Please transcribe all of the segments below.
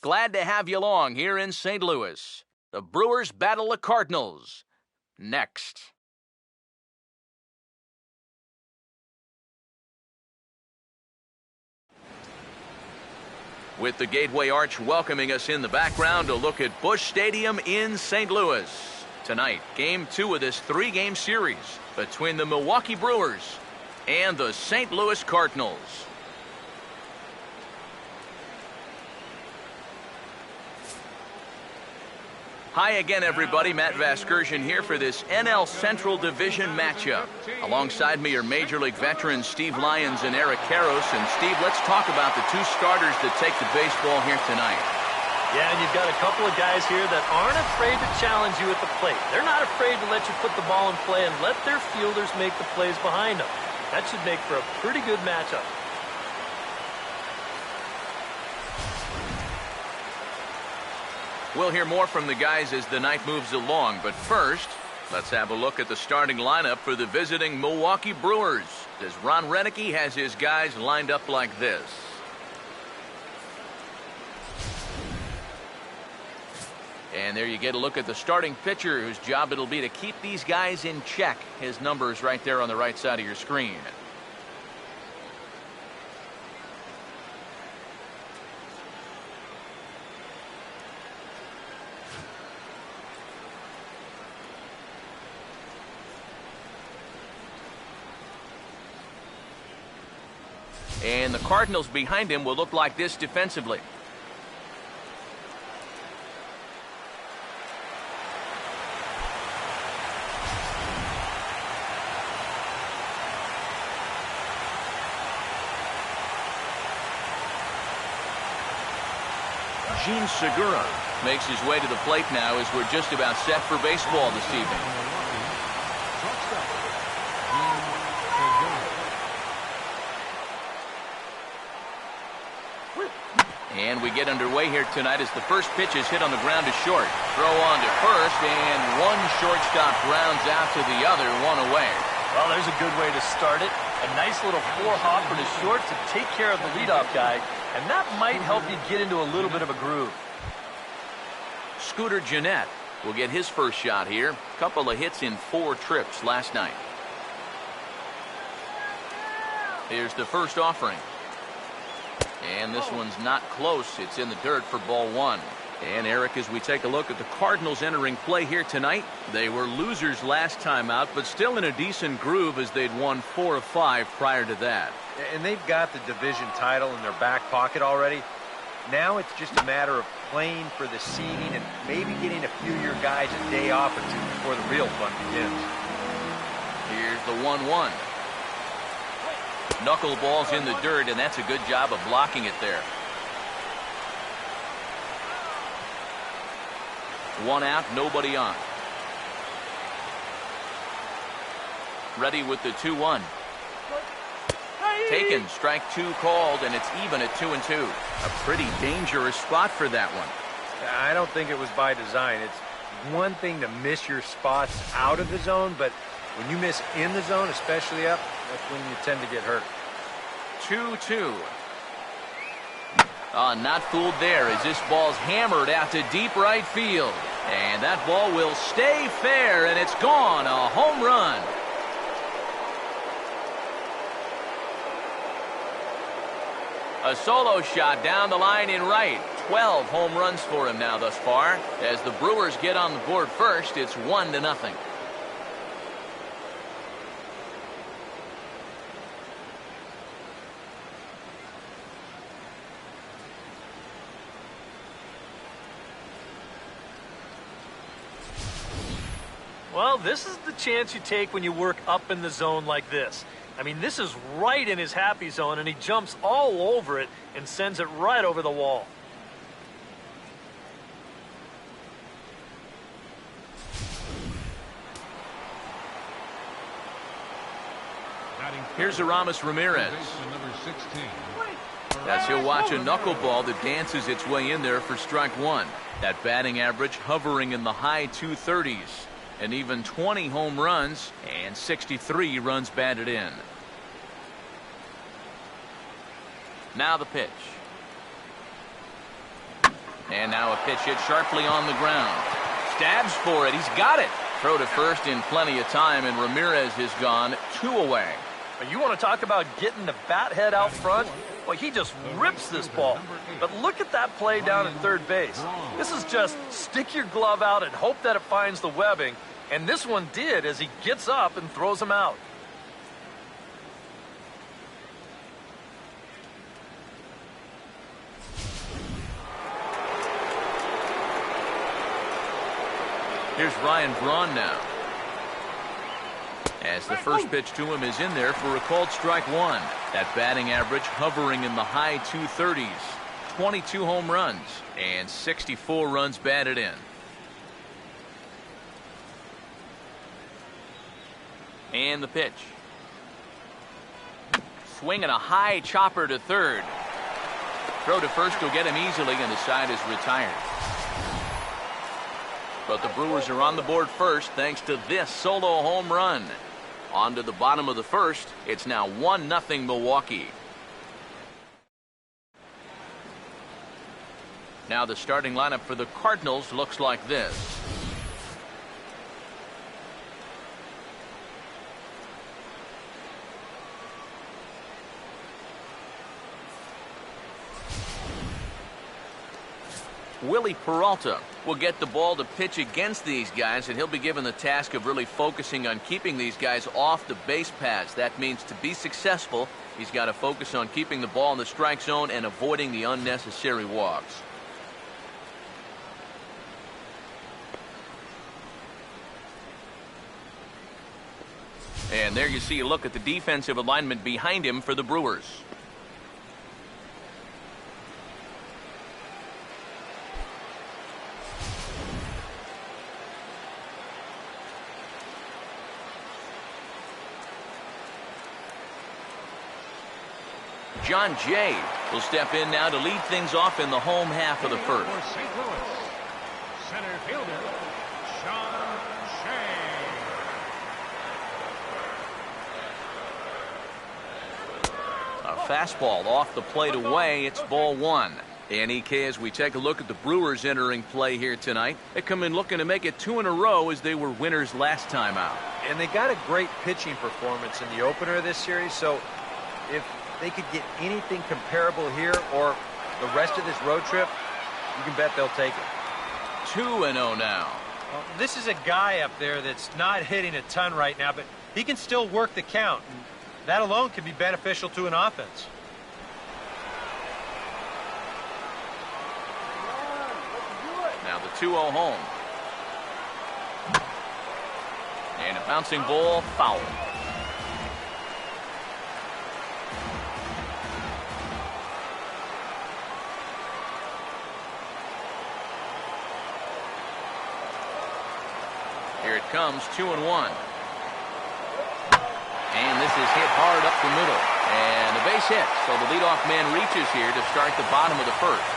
Glad to have you along here in St. Louis. The Brewers battle the Cardinals. Next. With the Gateway Arch welcoming us in the background, a look at Busch Stadium in St. Louis. Tonight, Game 2 of this 3-game series between the Milwaukee Brewers and the St. Louis Cardinals. Hi again, everybody. Matt Vasgersian here for this NL Central Division matchup. Alongside me are Major League veterans Steve Lyons and Eric Karros. And Steve, let's talk about the two starters that take the baseball here tonight. Yeah, and you've got a couple of guys here that aren't afraid to challenge you at the plate. They're not afraid to let you put the ball in play and let their fielders make the plays behind them. That should make for a pretty good matchup. We'll hear more from the guys as the night moves along, but first, let's have a look at the starting lineup for the visiting Milwaukee Brewers, as Ron Renneke has his guys lined up like this. And there you get a look at the starting pitcher, whose job it'll be to keep these guys in check. His number is right there on the right side of your screen. And the Cardinals behind him will look like this defensively. Gene Segura makes his way to the plate now as we're just about set for baseball this evening. And we get underway here tonight as the first pitch is hit on the ground to short. Throw on to first, and one shortstop grounds out to the other, one away. Well, there's a good way to start it. A nice little four-hopper to short to take care of the leadoff guy, and that might help you get into a little bit of a groove. Scooter Gennett will get his first shot here. Couple of hits in 4 trips last night. Here's the first offering. And this one's not close. It's in the dirt for ball 1. And Eric, as we take a look at the Cardinals entering play here tonight, they were losers last time out, but still in a decent groove as they'd won 4 of 5 prior to that. And they've got the division title in their back pocket already. Now it's just a matter of playing for the seeding and maybe getting a few of your guys a day off or two before the real fun begins. Here's the 1-1. Knuckleball's in the dirt, and that's a good job of blocking it there. 1 out, nobody on. Ready with the 2-1. Taken, strike 2 called, and it's even at 2-2. A pretty dangerous spot for that one. I don't think it was by design. It's one thing to miss your spots out of the zone, but when you miss in the zone, especially up, that's when you tend to get hurt. 2-2. Not fooled there as this ball's hammered out to deep right field. And that ball will stay fair, and it's gone. A home run. A solo shot down the line in right. 12 home runs for him now thus far. As the Brewers get on the board first, it's 1-0. Well, this is the chance you take when you work up in the zone like this. I mean, this is right in his happy zone, and he jumps all over it and sends it right over the wall. Here's Aramis Ramirez. As he'll watch a knuckleball that dances its way in there for strike 1. That batting average hovering in the high 230s. And even 20 home runs and 63 runs batted in. Now the pitch. And now a pitch hit sharply on the ground. Stabs for it. He's got it. Throw to first in plenty of time, and Ramirez is gone 2 away. You want to talk about getting the bat head out front? Well, he just rips this ball. But look at that play down at third base. This is just stick your glove out and hope that it finds the webbing. And this one did as he gets up and throws him out. Here's Ryan Braun now. As the first pitch to him is in there for a called strike one. That batting average hovering in the high 230s. 22 home runs and 64 runs batted in. And the pitch. Swinging a high chopper to third. Throw to first will get him easily, and the side is retired. But the Brewers are on the board first thanks to this solo home run. On to the bottom of the first. It's now 1-0 Milwaukee. Now the starting lineup for the Cardinals looks like this. Willie Peralta will get the ball to pitch against these guys, and he'll be given the task of really focusing on keeping these guys off the base paths. That means to be successful, he's got to focus on keeping the ball in the strike zone and avoiding the unnecessary walks. And there you see a look at the defensive alignment behind him for the Brewers. John Jay will step in now to lead things off in the home half of the first. For St. Louis, center fielder, John Jay. A fastball off the plate away. It's ball one. And EK, as we take a look at the Brewers entering play here tonight, they come in looking to make it 2 in a row as they were winners last time out. And they got a great pitching performance in the opener of this series, so if they could get anything comparable here or the rest of this road trip, you can bet they'll take it. 2-0 now. Well, this is a guy up there that's not hitting a ton right now, but he can still work the count. And that alone can be beneficial to an offense. Now the 2-0 home. And a bouncing ball, foul. Here it comes, 2-1. And this is hit hard up the middle. And a base hit. So the leadoff man reaches here to start the bottom of the first.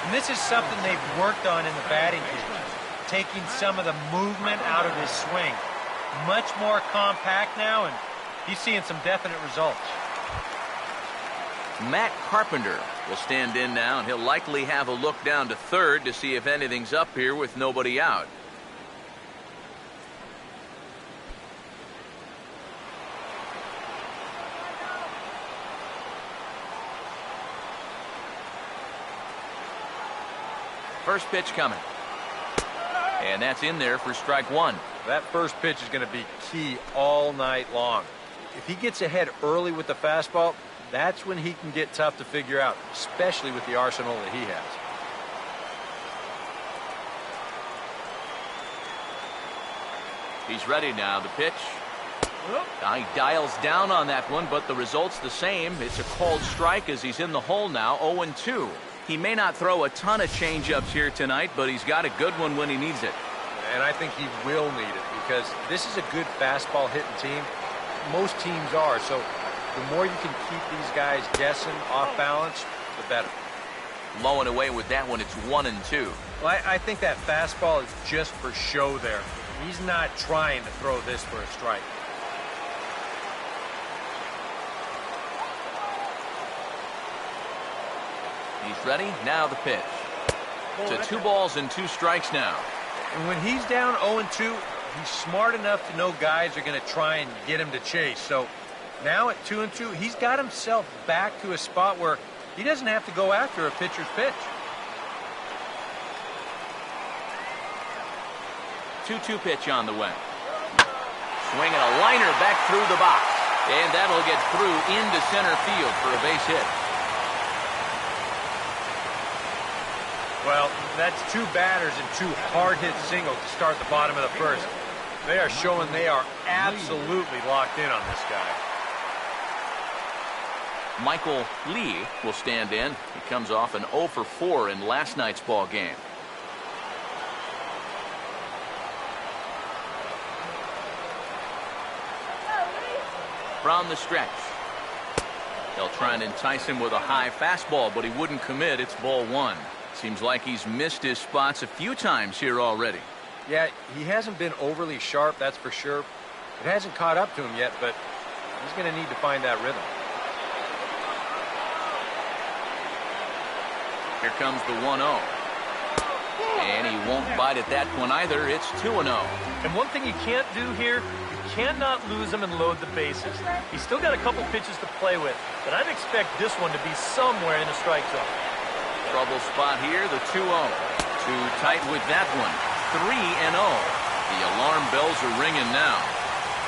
And this is something they've worked on in the batting cage, taking some of the movement out of his swing. Much more compact now, and he's seeing some definite results. Matt Carpenter will stand in now, and he'll likely have a look down to third to see if anything's up here with nobody out. First pitch coming. And that's in there for strike one. That first pitch is going to be key all night long. If he gets ahead early with the fastball, that's when he can get tough to figure out, especially with the arsenal that he has. He's ready now. The pitch. He dials down on that one, but the result's the same. It's a called strike as he's in the hole now, 0-2. He may not throw a ton of changeups here tonight, but he's got a good one when he needs it. And I think he will need it because this is a good fastball hitting team. Most teams are, so the more you can keep these guys guessing off balance, the better. Low and away with that one, it's 1-2. Well, I think that fastball is just for show there. He's not trying to throw this for a strike. He's ready. Now the pitch. To 2 balls and 2 strikes now. And when he's down 0-2, he's smart enough to know guys are going to try and get him to chase. So now at 2-2, he's got himself back to a spot where he doesn't have to go after a pitcher's pitch. 2-2 pitch on the way. Swinging a liner back through the box. And that'll get through into center field for a base hit. Well, that's 2 batters and 2 hard-hit singles to start the bottom of the first. They are showing they are absolutely locked in on this guy. Michael Lee will stand in. He comes off an 0 for 4 in last night's ball game. From the stretch. They'll try and entice him with a high fastball, but he wouldn't commit. It's ball 1. Seems like he's missed his spots a few times here already. Yeah, he hasn't been overly sharp, that's for sure. It hasn't caught up to him yet, but he's going to need to find that rhythm. Here comes the 1-0. And he won't bite at that one either. It's 2-0. And one thing you can't do here, you cannot lose him and load the bases. He's still got a couple pitches to play with, but I'd expect this one to be somewhere in the strike zone. Trouble spot here, the 2-0. Too tight with that one. 3-0. The alarm bells are ringing now.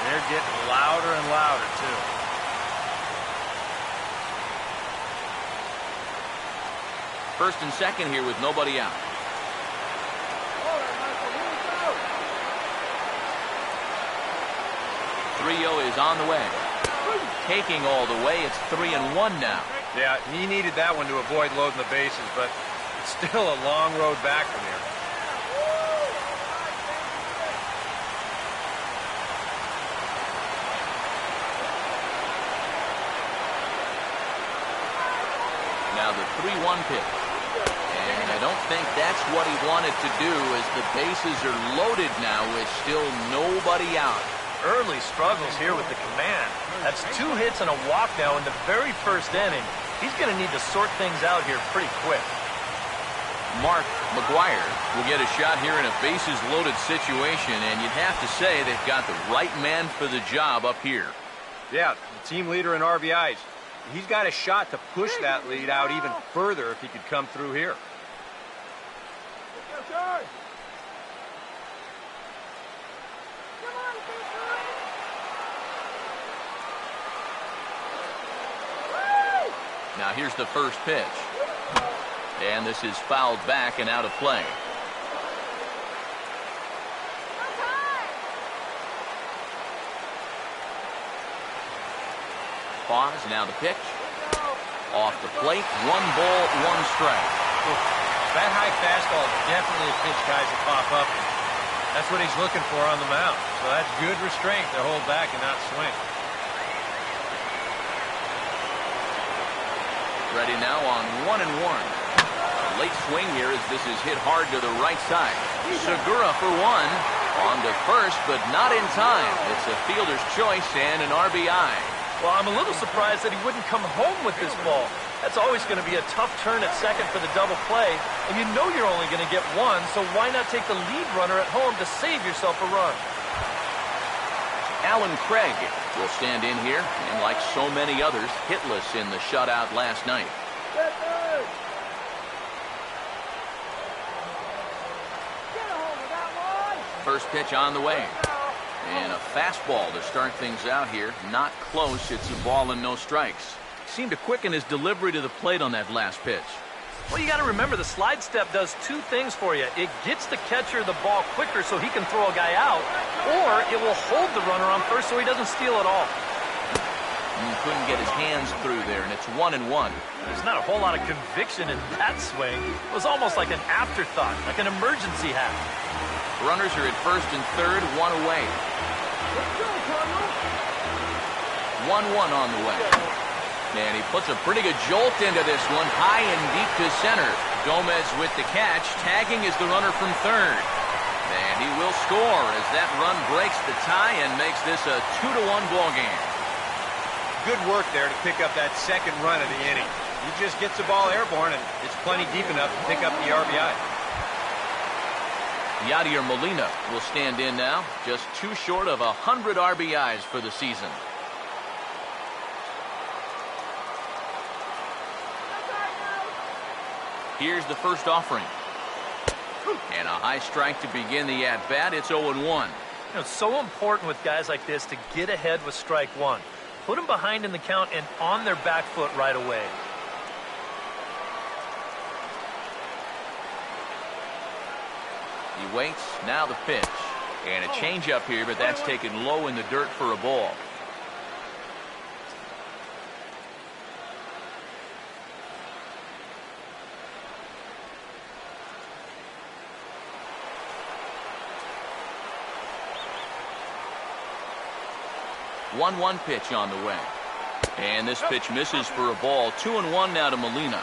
They're getting louder and louder, too. First and second here with nobody out. is on the way. Taking all the way. It's 3-1 now. Yeah, he needed that one to avoid loading the bases, but it's still a long road back from here. Now the 3-1 pitch. And I don't think that's what he wanted to do, as the bases are loaded now with still nobody out. Early struggles here with the command. That's 2 hits and a walk now in the very first inning. He's going to need to sort things out here pretty quick. Mark McGuire will get a shot here in a bases-loaded situation, and you'd have to say they've got the right man for the job up here. Yeah, the team leader in RBIs. He's got a shot to push that lead out even further if he could come through here. Now here's the first pitch. And this is fouled back and out of play. Pause, now the pitch. Off the plate, 1 ball, 1 strike. That high fastball is definitely a pitch guys will pop up. That's what he's looking for on the mound. So that's good restraint to hold back and not swing. Ready now on 1-1. A late swing here as this is hit hard to the right side. Segura for 1. On to first, but not in time. It's a fielder's choice and an RBI. Well, I'm a little surprised that he wouldn't come home with this ball. That's always going to be a tough turn at second for the double play, and you know you're only going to get 1, so why not take the lead runner at home to save yourself a run? Alan Craig will stand in here, and like so many others, hitless in the shutout last night. First pitch on the way. And a fastball to start things out here. Not close. It's a ball and no strikes. Seemed to quicken his delivery to the plate on that last pitch. Well, you got to remember the slide step does 2 things for you. It gets the catcher the ball quicker so he can throw a guy out, or it will hold the runner on first so he doesn't steal it all. He couldn't get his hands through there, and it's 1-1. There's not a whole lot of conviction in that swing. It was almost like an afterthought, like an emergency hat. Runners are at first and third, 1 away. 1-1 on the way. And he puts a pretty good jolt into this one, high and deep to center. Gomez with the catch. Tagging is the runner from third. And he will score as that run breaks the tie and makes this a 2-1 ball game. Good work there to pick up that second run of the inning. He just gets the ball airborne, and it's plenty deep enough to pick up the RBI. Yadier Molina will stand in now, just too short of 100 RBIs for the season. Here's the first offering. And a high strike to begin the at-bat. It's 0-1. It's so important with guys like this to get ahead with strike one. Put them behind in the count and on their back foot right away. He waits. Now the pitch. And a changeup here, but that's taken low in the dirt for a ball. One pitch on the way. And this pitch misses for a ball. 2-1 now to Molina.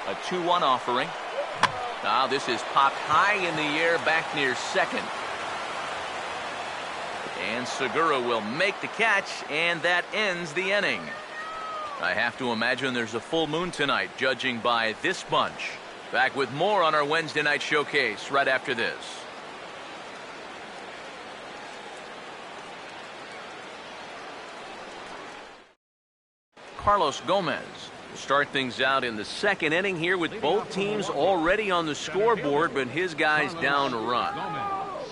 A 2-1 offering. Now this is popped high in the air back near second. And Segura will make the catch, and that ends the inning. I have to imagine there's a full moon tonight, judging by this bunch. Back with more on our Wednesday night showcase right after this. Carlos Gomez will start things out in the second inning here with both teams already on the scoreboard, but his guy's down a run.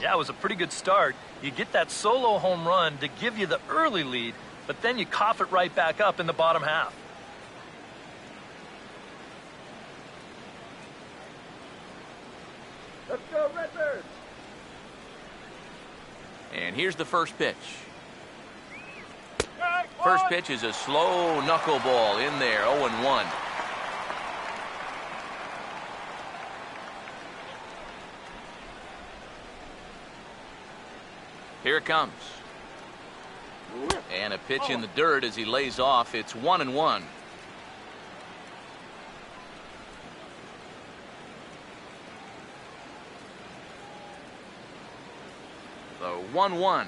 Yeah, it was a pretty good start. You get that solo home run to give you the early lead, but then you cough it right back up in the bottom half. Let's go, Redbirds! And here's the first pitch. First pitch is a slow knuckleball in there, 0-1. Here it comes. And a pitch in the dirt as he lays off. It's 1-1. The 1-1.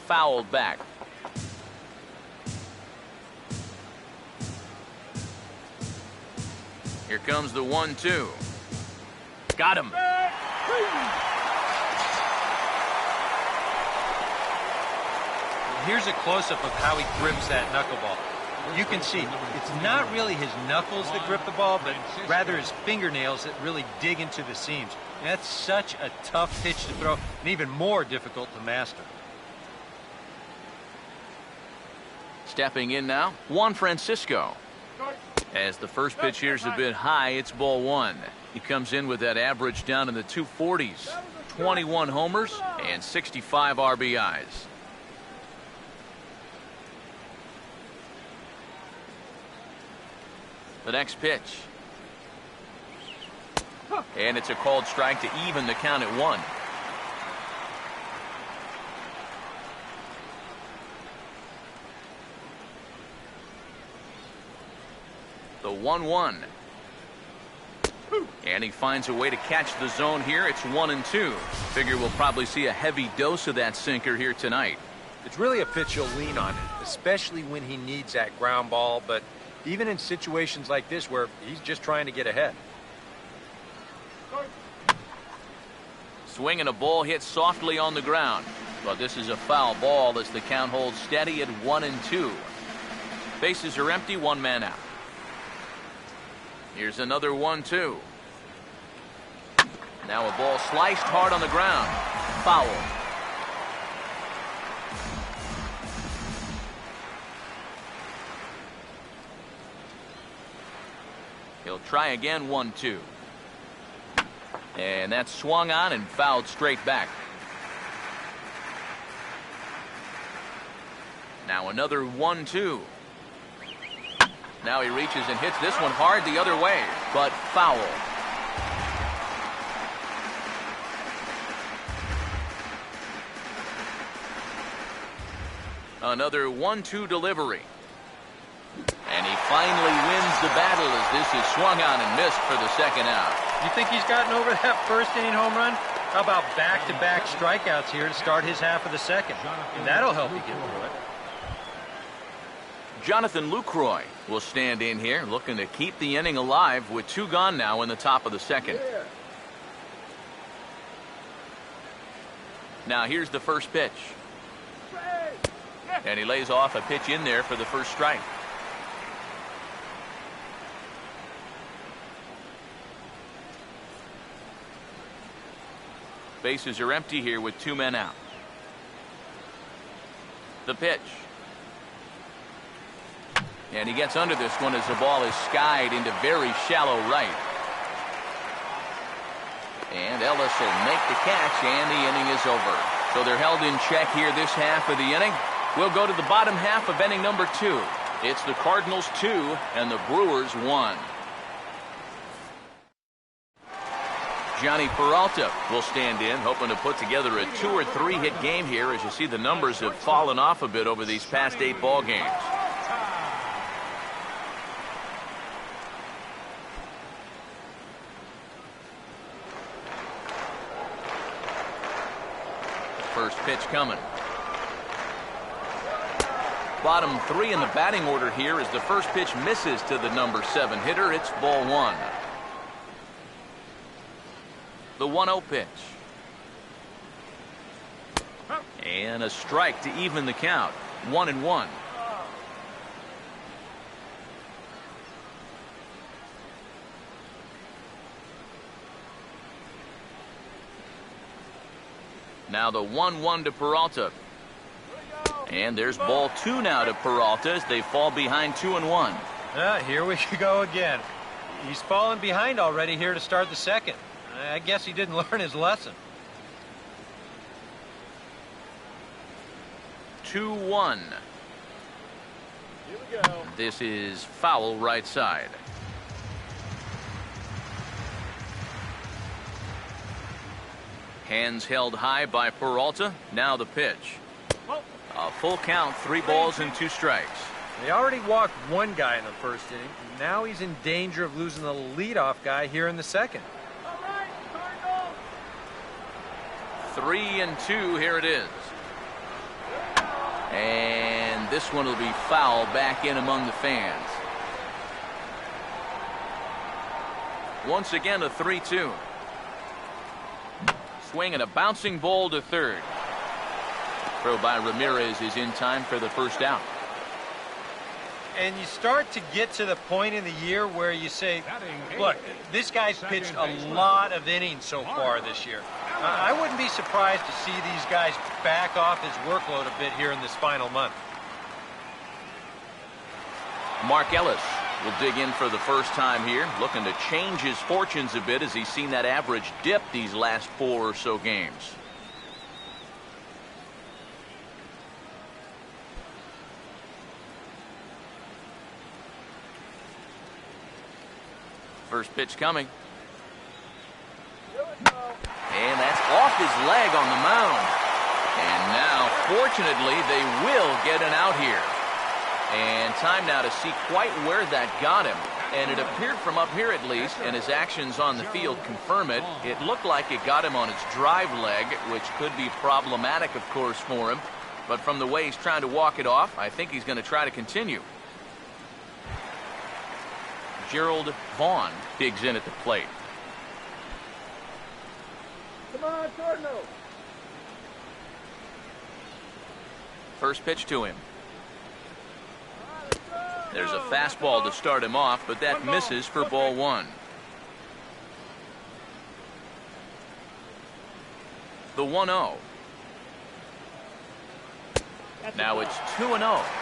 Fouled back. Here comes the 1-2. Got him. Here's a close-up of how he grips that knuckleball. You can see it's not really his knuckles that grip the ball, but rather his fingernails that really dig into the seams. And that's such a tough pitch to throw, and even more difficult to master. Stepping in now, Juan Francisco. As the first pitch here's a bit high, it's ball one. He comes in with that average down in the 240s. 21 homers and 65 RBIs. The next pitch. And it's a called strike to even the count at 1. The 1-1. And he finds a way to catch the zone here. It's 1-2. Figure we'll probably see a heavy dose of that sinker here tonight. It's really a pitch you'll lean on, especially when he needs that ground ball, but even in situations like this where he's just trying to get ahead. Swing and a ball hit softly on the ground. But this is a foul ball as the count holds steady at 1-2. Bases are empty, one man out. Here's another 1-2. Now a ball sliced hard on the ground. Foul. He'll try again, 1-2. And that's swung on and fouled straight back. Now another 1-2. Now he reaches and hits this one hard the other way, but foul. Another 1-2 delivery. And he finally wins the battle as this is swung on and missed for the second out. You think he's gotten over that first inning home run? How about back-to-back strikeouts here to start his half of the second? And that'll help you get through it. Jonathan Lucroy will stand in here looking to keep the inning alive with 2 gone now in the top of the second. Now here's the first pitch. And he lays off a pitch in there for the first strike. Bases are empty here with 2 men out. The pitch. And he gets under this one as the ball is skied into very shallow right. And Ellis will make the catch, and the inning is over. So they're held in check here this half of the inning. We'll go to the bottom half of inning number 2. It's the Cardinals 2 and the Brewers 1. Johnny Peralta will stand in, hoping to put together a 2 or 3 hit game here, as you see the numbers have fallen off a bit over these past 8 ball games. First pitch coming. Bottom 3 in the batting order here as the first pitch misses to the number 7 hitter. It's ball 1. The 1-0 pitch. And a strike to even the count. 1-1. Now the 1-1 to Peralta. And there's ball 2 now to Peralta as they fall behind 2-1. Here we go again. He's fallen behind already here to start the second. I guess he didn't learn his lesson. 2-1. Here we go. This is foul right side. Hands held high by Peralta. Now the pitch. A full count, 3 balls and 2 strikes. They already walked 1 guy in the first inning. Now he's in danger of losing the leadoff guy here in the second. 3-2, here it is. And this one will be foul back in among the fans. Once again, a 3-2. Swing and a bouncing ball to third. Throw by Ramirez is in time for the first out. And you start to get to the point in the year where you say, look, this guy's pitched a lot of innings so far this year. I wouldn't be surprised to see these guys back off his workload a bit here in this final month. Mark Ellis will dig in for the first time here, looking to change his fortunes a bit as he's seen that average dip these last 4 or so games. First pitch coming. And that's off his leg on the mound. And now, fortunately, they will get an out here. And time now to see quite where that got him. And it appeared from up here at least, and his actions on the field confirm it. It looked like it got him on his drive leg, which could be problematic, of course, for him. But from the way he's trying to walk it off, I think he's going to try to continue. Gerald Vaughn digs in at the plate. Come on, Cardinals. First pitch to him. There's a fastball to start him off, but that misses for ball 1. The 1-0. Now it's 2-0.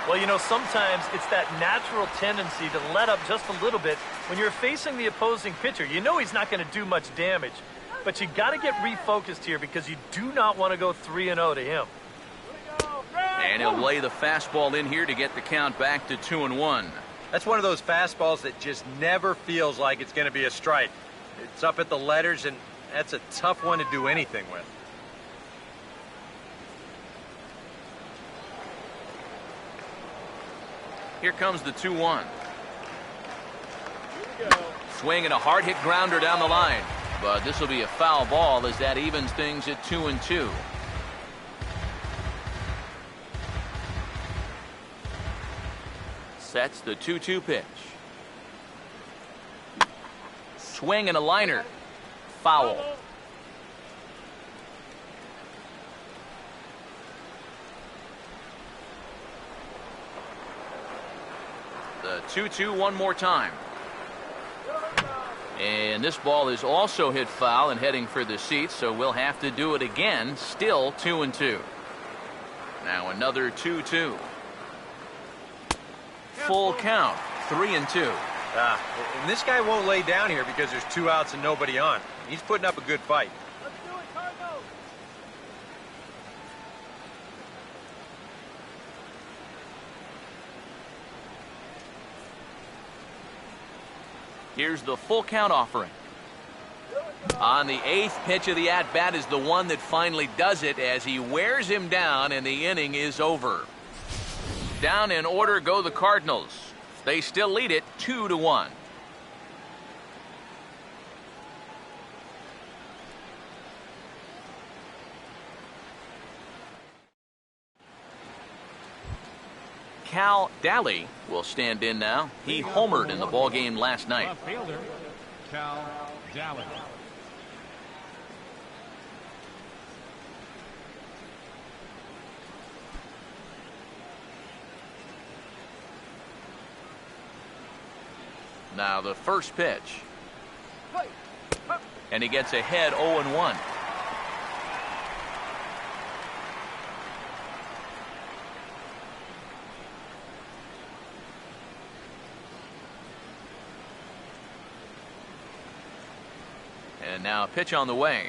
Well, you know, sometimes it's that natural tendency to let up just a little bit when you're facing the opposing pitcher. You know he's not going to do much damage, but you got to get refocused here because you do not want to go 3-0 to him. And he'll lay the fastball in here to get the count back to 2-1. That's one of those fastballs that just never feels like it's going to be a strike. It's up at the letters, and that's a tough one to do anything with. Here comes the 2-1. Swing and a hard hit grounder down the line. But this will be a foul ball as that evens things at 2-2. Sets the 2-2 pitch. Swing and a liner. Foul. The 2-2 one more time. And this ball is also hit foul and heading for the seats, so we'll have to do it again. Still 2-2. Now another 2-2. Full count, 3-2. And this guy won't lay down here because there's 2 outs and nobody on. He's putting up a good fight. Let's do it, Cardinals. Here's the full count offering. On the 8th pitch of the at-bat is the one that finally does it as he wears him down and the inning is over. Down in order go the Cardinals. They still lead it 2-1. Cal Daly will stand in now. He homered in the ballgame last night. Left fielder, Cal Daly. Now the first pitch. And he gets ahead 0-1. And now a pitch on the way.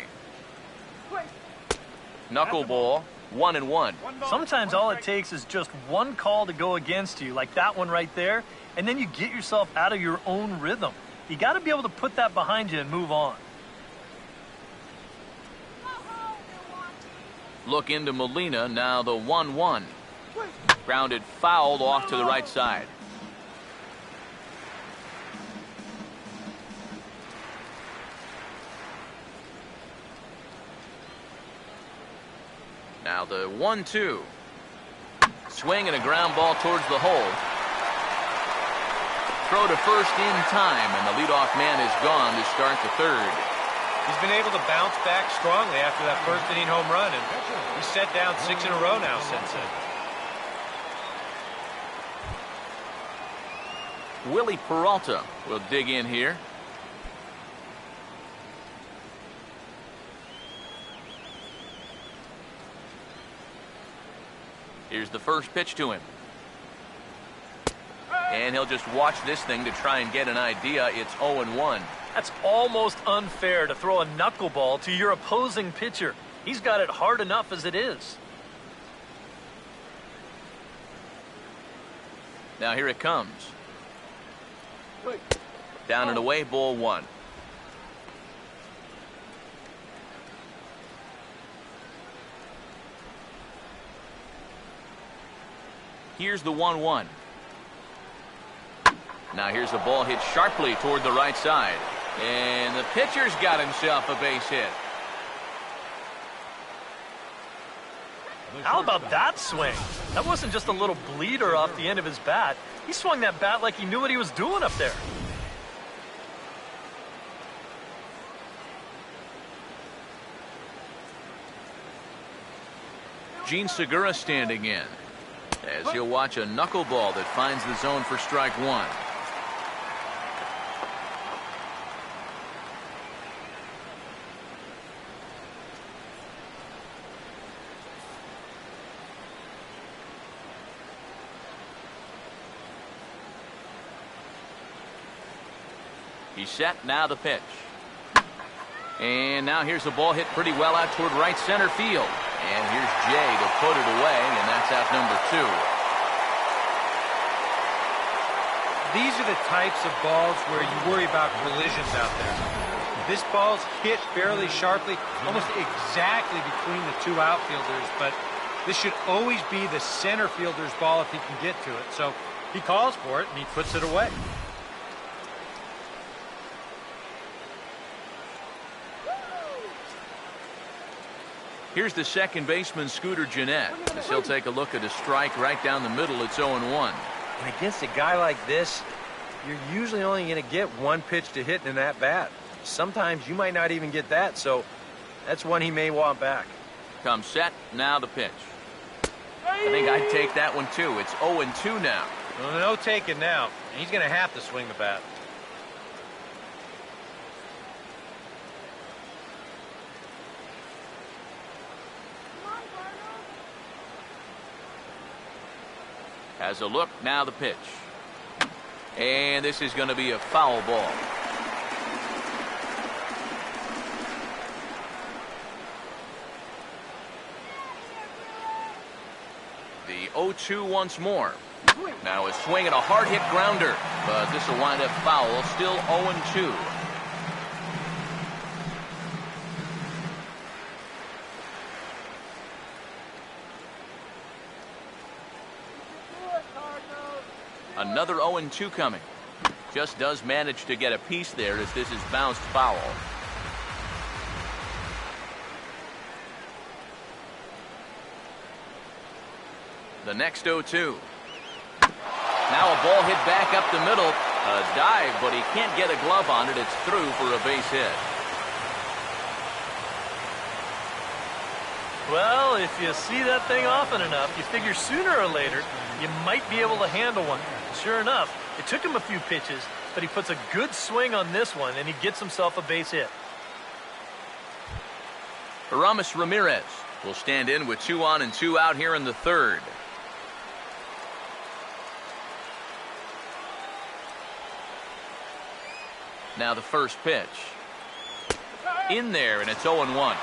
Knuckleball, 1-1. Sometimes all it takes is just one call to go against you, like that one right there, and then you get yourself out of your own rhythm. You got to be able to put that behind you and move on. Look into Molina, now the 1-1. Grounded fouled off to the right side. Now the 1-2. Swing and a ground ball towards the hole. Throw to first in time, and the leadoff man is gone to start the third. He's been able to bounce back strongly after that first inning home run, and he's set down 6 in a row now since then. Willie Peralta will dig in here. Here's the first pitch to him. And he'll just watch this thing to try and get an idea. It's 0-1. That's almost unfair to throw a knuckleball to your opposing pitcher. He's got it hard enough as it is. Now here it comes. Down and away, ball 1. Here's the 1-1. Now here's the ball hit sharply toward the right side. And the pitcher's got himself a base hit. How about that swing? That wasn't just a little bleeder off the end of his bat. He swung that bat like he knew what he was doing up there. Gene Segura standing in as he'll watch a knuckleball that finds the zone for strike 1. He's set, now the pitch. And now here's a ball hit pretty well out toward right center field. And here's Jay to put it away, and that's out number 2. These are the types of balls where you worry about collisions out there. This ball's hit fairly sharply, almost exactly between the 2 outfielders, but this should always be the center fielder's ball if he can get to it. So he calls for it, and he puts it away. Here's the second baseman, Scooter Gennett, as he'll take a look at a strike right down the middle. It's 0-1. And against a guy like this, you're usually only going to get one pitch to hit in that bat. Sometimes you might not even get that, so that's one he may want back. Comes set, now the pitch. I think I'd take that one too. It's 0-2 now. Well, no taking now. He's going to have to swing the bat. Has a look, now the pitch. And this is going to be a foul ball. The 0-2 once more. Now a swing and a hard hit grounder, but this will wind up foul. Still 0-2. Another 0-2 coming. Just does manage to get a piece there as this is bounced foul. The next 0-2. Now a ball hit back up the middle. A dive, but he can't get a glove on it. It's through for a base hit. Well, if you see that thing often enough, you figure sooner or later you might be able to handle one. Sure enough, it took him a few pitches, but he puts a good swing on this one, and he gets himself a base hit. Aramis Ramirez will stand in with 2 on and 2 out here in the third. Now the first pitch. In there, and it's 0-1.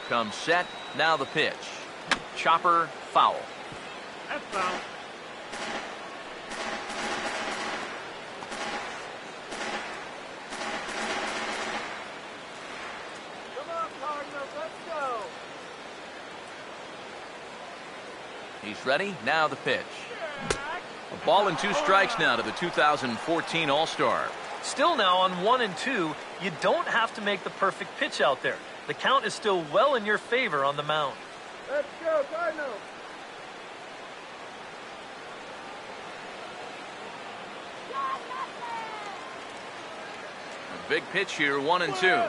Comes set, now the pitch. Chopper, foul. That's foul. Come on, Cardinals, let's go. He's ready, now the pitch. A ball and 2 strikes now to the 2014 All-Star. Still now on 1 and 2, you don't have to make the perfect pitch out there. The count is still well in your favor on the mound. Let's go, Cardinals. A big pitch here, 1 and 2.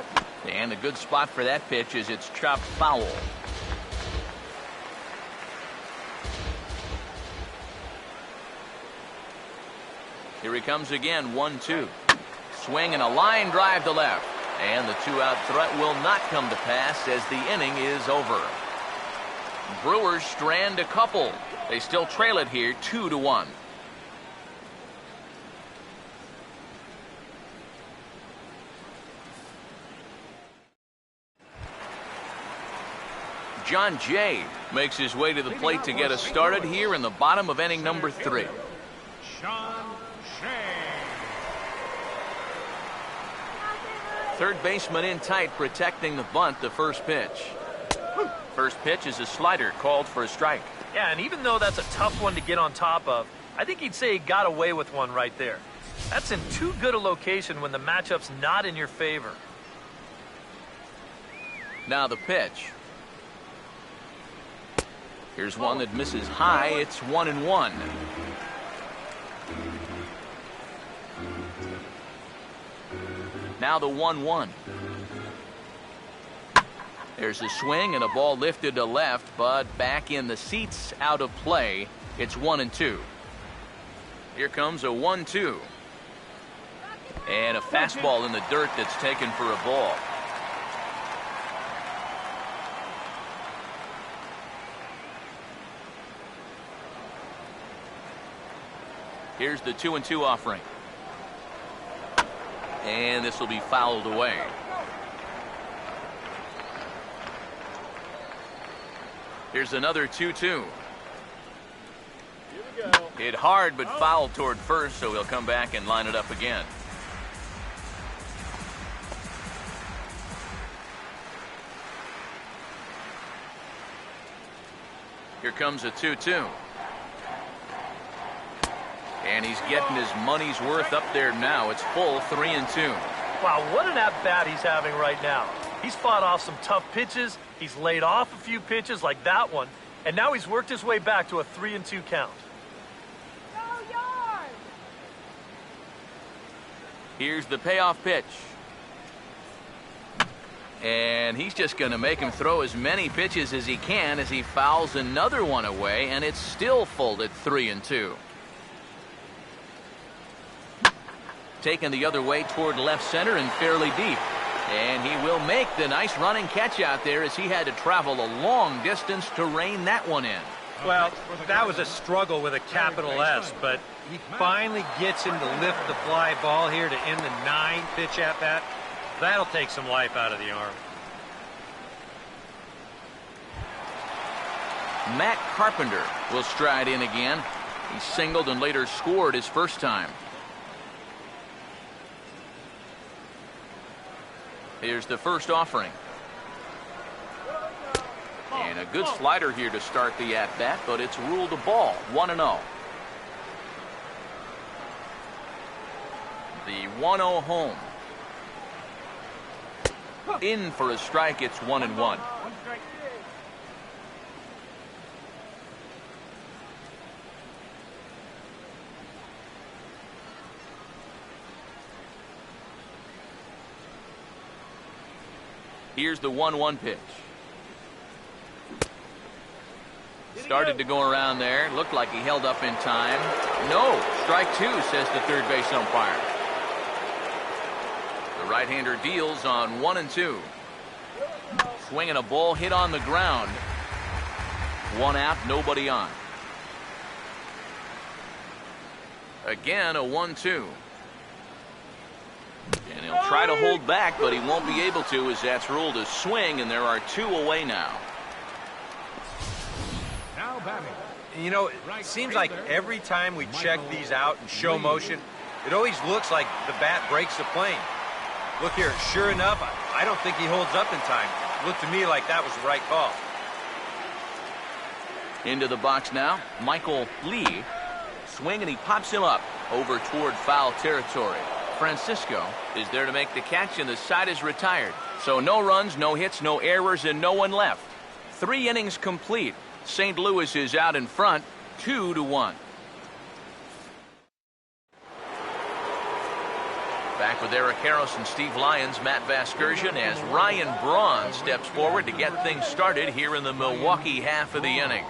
And a good spot for that pitch is it's chopped foul. Here he comes again, 1-2. Swing and a line drive to left. And the 2-out threat will not come to pass as the inning is over. Brewers strand a couple. They still trail it here 2-1. John Jay makes his way to the plate to get us started here in the bottom of inning number 3. Sean Shea. Third baseman in tight, protecting the bunt. The first pitch. First pitch is a slider called for a strike. Yeah, and even though that's a tough one to get on top of, I think he'd say he got away with one right there. That's in too good a location when the matchup's not in your favor. Now the pitch. Here's one that misses high. It's 1-1. Now the 1-1. There's a swing and a ball lifted to left, but back in the seats, out of play. It's 1-2. Here comes a 1-2. And a fastball in the dirt that's taken for a ball. Here's the 2-2 offering. And this will be fouled away. Here's another 2-2. Here we go. Hit hard but fouled toward first, so he'll come back and line it up again. Here comes a 2-2. And he's getting his money's worth up there now. It's full 3-2. Wow, what an at-bat he's having right now. He's fought off some tough pitches. He's laid off a few pitches like that one. And now he's worked his way back to a 3-2 count. Here's the payoff pitch. And he's just going to make him throw as many pitches as he can as he fouls another one away, and it's still full at 3-2. Taken the other way toward left center and fairly deep. And he will make the nice running catch out there as he had to travel a long distance to rein that one in. Well, that was a struggle with a capital S, but he finally gets him to lift the fly ball here to end the 9-pitch at bat. That'll take some life out of the arm. Matt Carpenter will stride in again. He singled and later scored his first time. Here's the first offering. And a good slider here to start the at-bat, but it's ruled a ball, 1-0. The 1-0 home. In for a strike, it's 1-1. Here's the 1-1 pitch. Started to go around there. Looked like he held up in time. No, strike two, says the third base umpire. The right-hander deals on 1-2. Swinging a ball hit on the ground. One out, nobody on. Again, a 1-2. And he'll try to hold back, but he won't be able to as that's ruled a swing, and there are two away now. Now batting. You know, it seems like every time we check these out in show motion, it always looks like the bat breaks the plane. Look here, sure enough, I don't think he holds up in time. It looked to me like that was the right call. Into the box now, Michael Lee. Swing, and he pops him up over toward foul territory. Francisco is there to make the catch, and the side is retired. So no runs, no hits, no errors, and no one left. 3 innings complete. St. Louis is out in front, 2-1. Back with Eric Harris and Steve Lyons, Matt Vasgersian, as Ryan Braun steps forward to get things started here in the Milwaukee half of the inning.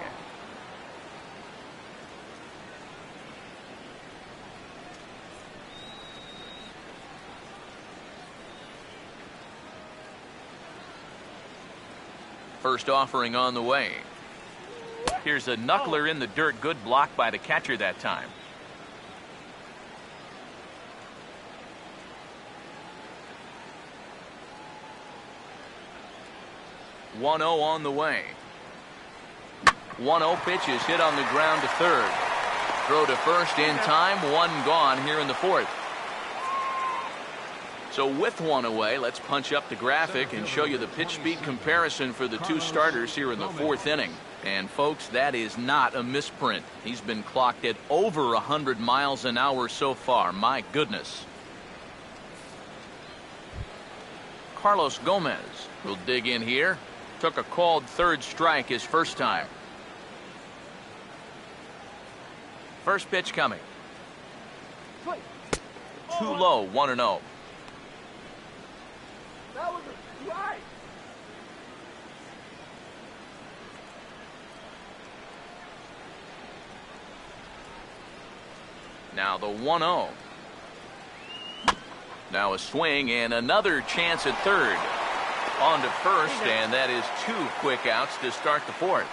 First offering on the way. Here's a knuckler in the dirt. Good block by the catcher that time. One 0 on the way. 1-0 pitch is hit on the ground to third. Throw to first in time. One gone here in the fourth. So with one away, let's punch up the graphic and show you the pitch speed comparison for the two starters here in the fourth inning. And folks, that is not a misprint. He's been clocked at over 100 miles an hour so far. My goodness. Carlos Gomez will dig in here. Took a called third strike his first time. First pitch coming. Too low, 1-0. That was a strike. Now the 1-0. Now a swing and another chance at third. On to first, and that is 2 quick outs to start the fourth.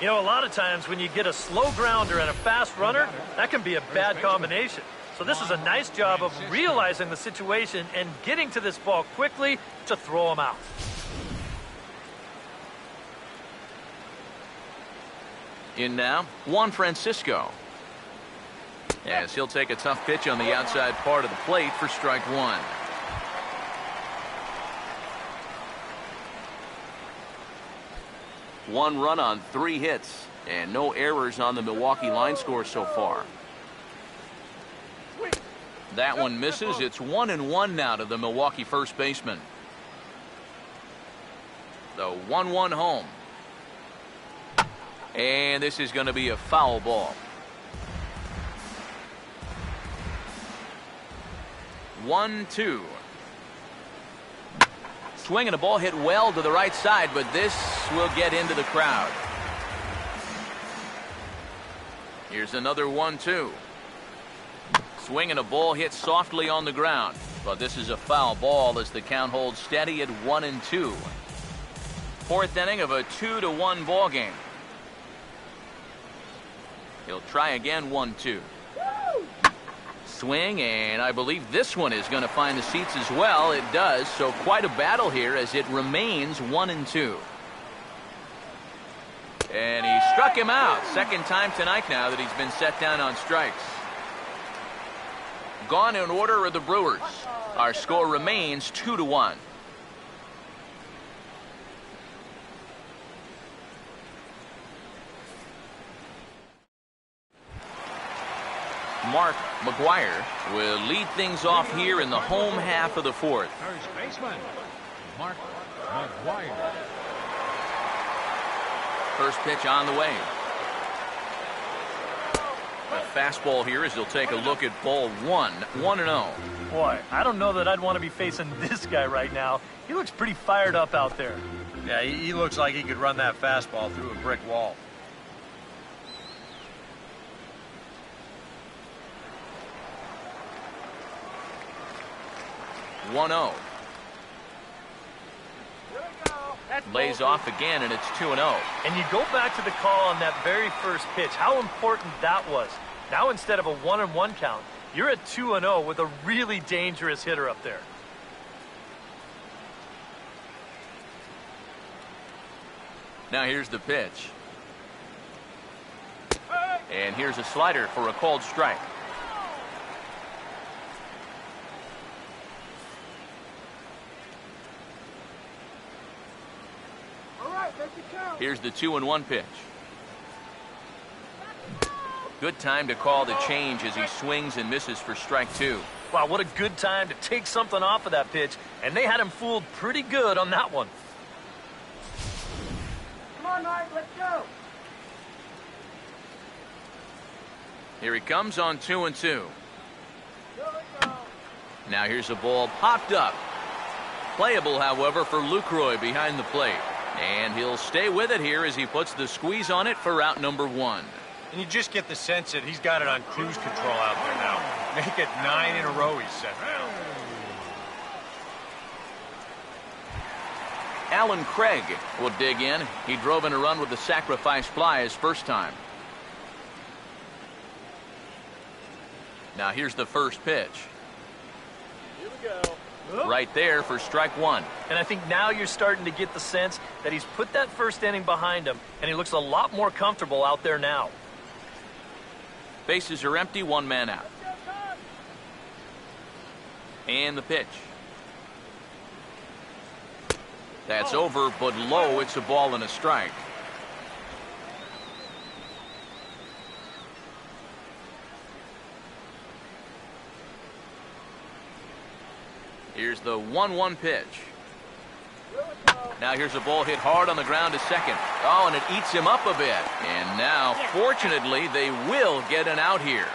You know, a lot of times when you get a slow grounder and a fast runner, that can be a bad combination. So this is a nice job of realizing the situation and getting to this ball quickly to throw him out. In now, Juan Francisco. As he'll take a tough pitch on the outside part of the plate for strike one. 1 run on 3 hits, and no errors on the Milwaukee line score so far. That one misses. It's 1-1 now to the Milwaukee first baseman. The 1-1 home. And this is going to be a foul ball. 1-2. Swinging a ball hit well to the right side, but this will get into the crowd. Here's another 1-2. Swinging a ball hit softly on the ground, but this is a foul ball as the count holds steady at 1-2. Fourth inning of a 2-1 ball game. He'll try again. 1-2. Swing, and I believe this one is going to find the seats as well. It does, so quite a battle here as it remains 1-2. And he struck him out. Second time tonight now that he's been set down on strikes. Gone in order are the Brewers. Our score remains 2-1. Mark McGuire will lead things off here in the home half of the fourth. First baseman, Mark McGuire. First pitch on the way. A fastball here as he'll take a look at ball 1. 1-0. Boy, I don't know that I'd want to be facing this guy right now. He looks pretty fired up out there. Yeah, he looks like he could run that fastball through a brick wall. One-0. Lays off again, and it's 2-0. And you go back to the call on that very first pitch, how important that was. Now instead of a 1-1 count, you're at 2-0 with a really dangerous hitter up there. Now here's the pitch. And here's a slider for a called strike. Here's the 2-1 pitch. Good time to call the change as he swings and misses for strike 2. Wow, what a good time to take something off of that pitch, and they had him fooled pretty good on that one. Come on, Mike, let's go. Here he comes on 2-2. Here we go. Now here's a ball popped up. Playable, however, for Lucroy behind the plate. And he'll stay with it here as he puts the squeeze on it for out number 1. And you just get the sense that he's got it on cruise control out there now. Make it 9 in a row he's set down. Alan Craig will dig in. He drove in a run with the sacrifice fly his first time. Now here's the first pitch. Here we go. Right there for strike 1. And I think now you're starting to get the sense that he's put that first inning behind him, and he looks a lot more comfortable out there now. Bases are empty, 1 man out. And the pitch. That's over, but low. It's a ball and a strike. Here's the 1-1 pitch. Now here's a ball hit hard on the ground to second. Oh, and it eats him up a bit. And now, fortunately, they will get an out here.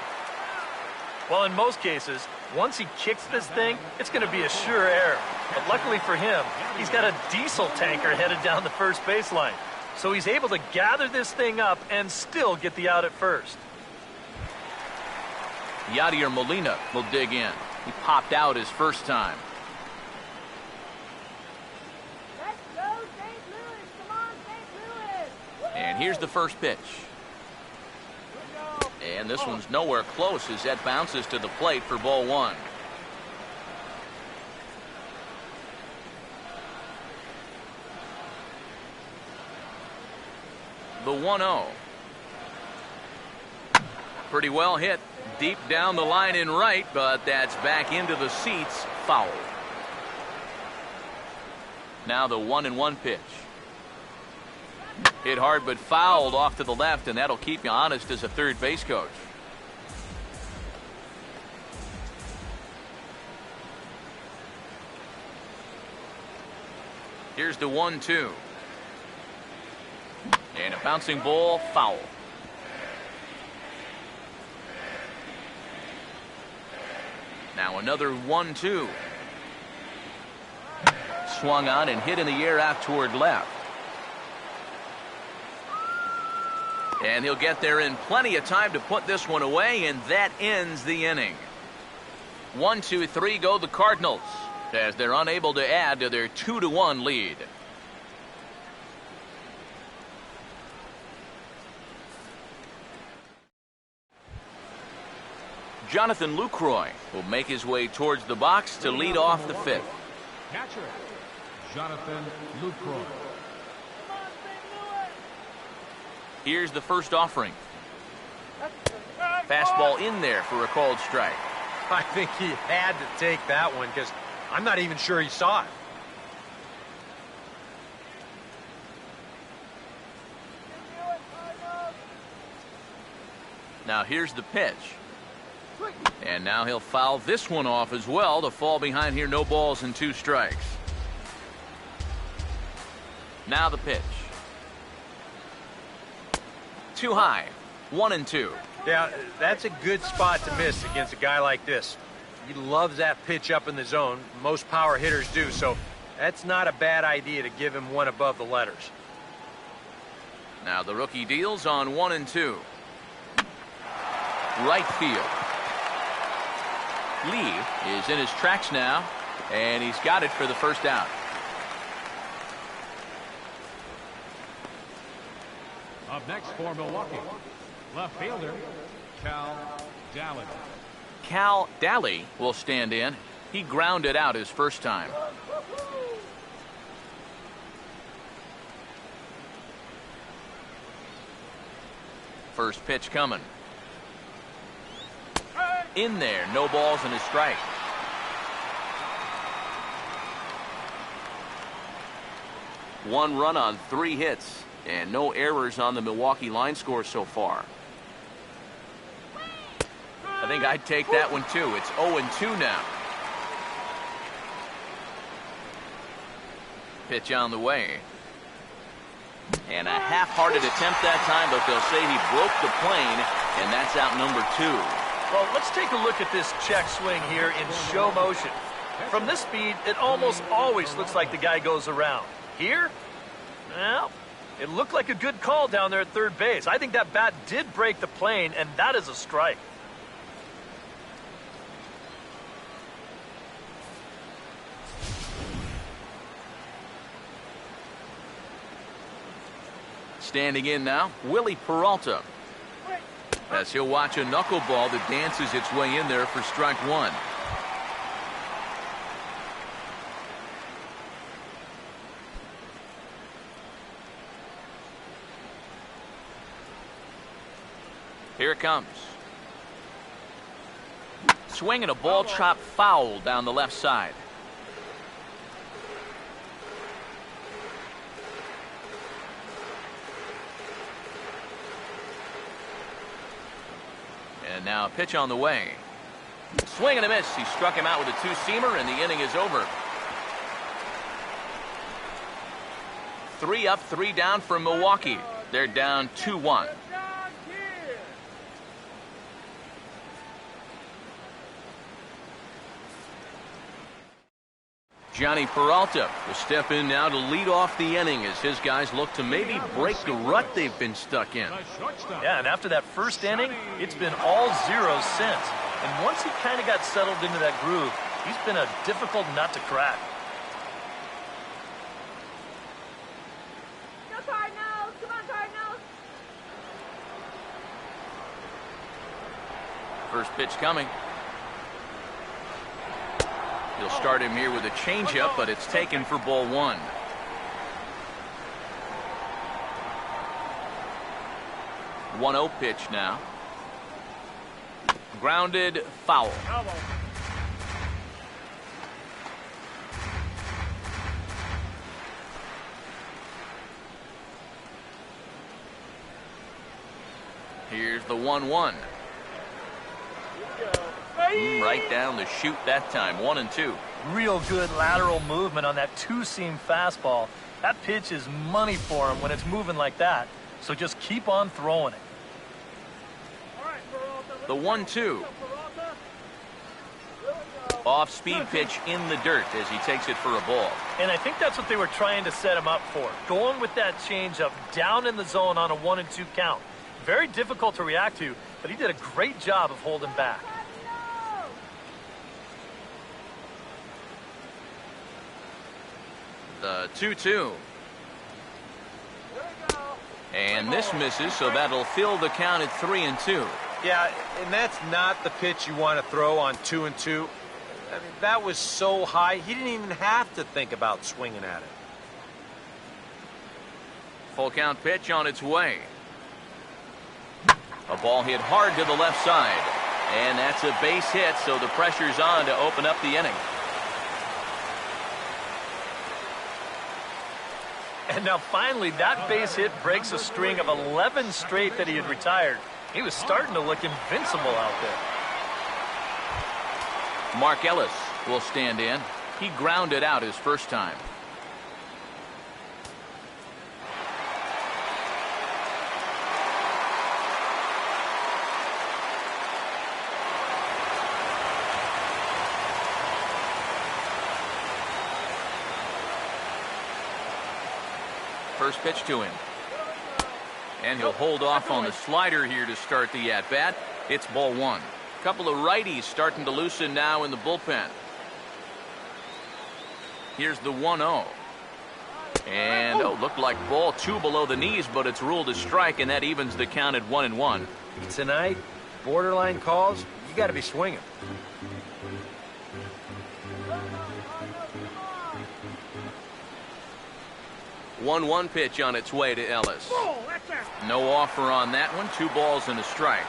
Well, in most cases, once he kicks this thing, it's going to be a sure error. But luckily for him, he's got a diesel tanker headed down the first baseline. So he's able to gather this thing up and still get the out at first. Yadier Molina will dig in. He popped out his first time. Let's go, St. Louis. Come on, St. Louis. And here's the first pitch. And this one's nowhere close as that bounces to the plate for ball 1. The 1-0. Pretty well hit. Deep down the line in right, but that's back into the seats. Foul. Now the 1-1 pitch. Hit hard but fouled off to the left, and that'll keep you honest as a third base coach. Here's the 1-2. And a bouncing ball, foul. Now another 1-2. Swung on and hit in the air out toward left. And he'll get there in plenty of time to put this one away, and that ends the inning. 1-2-3 go the Cardinals, as they're unable to add to their 2-1 lead. Jonathan Lucroy will make his way towards the box to lead off the fifth. Catcher, Jonathan Lucroy. Here's the first offering. Fastball in there for a called strike. I think he had to take that one because I'm not even sure he saw it. Now here's the pitch. And now he'll foul this one off as well to fall behind here. No balls and 2 strikes. Now the pitch. Too high. 1-2. Yeah, that's a good spot to miss against a guy like this. He loves that pitch up in the zone. Most power hitters do, so that's not a bad idea to give him one above the letters. Now the rookie deals on 1-2. Right field. Lee is in his tracks now, and he's got it for the first out. Up next for Milwaukee, left fielder Cal Dallin. Cal Dallin will stand in. He grounded out his first time. First pitch coming. In there, no balls and a strike. One run on 3 hits, and no errors on the Milwaukee line score so far. I think I'd take that one too. It's 0-2 now. Pitch on the way. And a half-hearted attempt that time, but they'll say he broke the plane, and that's out number 2. Well, let's take a look at this check swing here in show motion. From this speed, it almost always looks like the guy goes around. Here, well, it looked like a good call down there at third base. I think that bat did break the plane, and that is a strike. Standing in now, Willie Peralta. As he'll watch a knuckleball that dances its way in there for strike 1. Here it comes. Swinging a ball chopped foul down the left side. And now a pitch on the way. Swing and a miss. He struck him out with a 2-seamer, and the inning is over. 3 up, 3 down for Milwaukee. They're down 2-1. Johnny Peralta will step in now to lead off the inning as his guys look to maybe break the rut they've been stuck in. Yeah, and after that first inning, it's been all zeros since. And once he kind of got settled into that groove, he's been a difficult nut to crack. Go Cardinals! Come on, Cardinals! First pitch coming. He'll start him here with a changeup, but it's taken for ball 1. One 0 pitch now. Grounded, foul. Here's the 1-1. Right down the chute that time, 1-2. Real good lateral movement on that two-seam fastball. That pitch is money for him when it's moving like that. So just keep on throwing it. The 1-2. Off-speed pitch in the dirt as he takes it for a ball. And I think that's what they were trying to set him up for. Going with that changeup down in the zone on a 1-2 count. Very difficult to react to, but he did a great job of holding back. The 2-2. And this misses, so that'll fill the count at 3-2. Yeah, and that's not the pitch you want to throw on 2-2. I mean, that was so high, he didn't even have to think about swinging at it. Full count pitch on its way. A ball hit hard to the left side. And that's a base hit, so the pressure's on to open up the inning. And now finally that base hit breaks a string of 11 straight that he had retired. He was starting to look invincible out there. Mark Ellis will stand in. He grounded out his first time. First pitch to him. And he'll hold off on the slider here to start the at-bat. It's ball one. Couple of righties starting to loosen now in the bullpen. Here's the 1-0. And, looked like ball two below the knees, but it's ruled a strike, and that evens the count at 1-1. Tonight, borderline calls, you got to be swinging. One pitch on its way to Ellis. No offer on that one. 2 balls and a strike.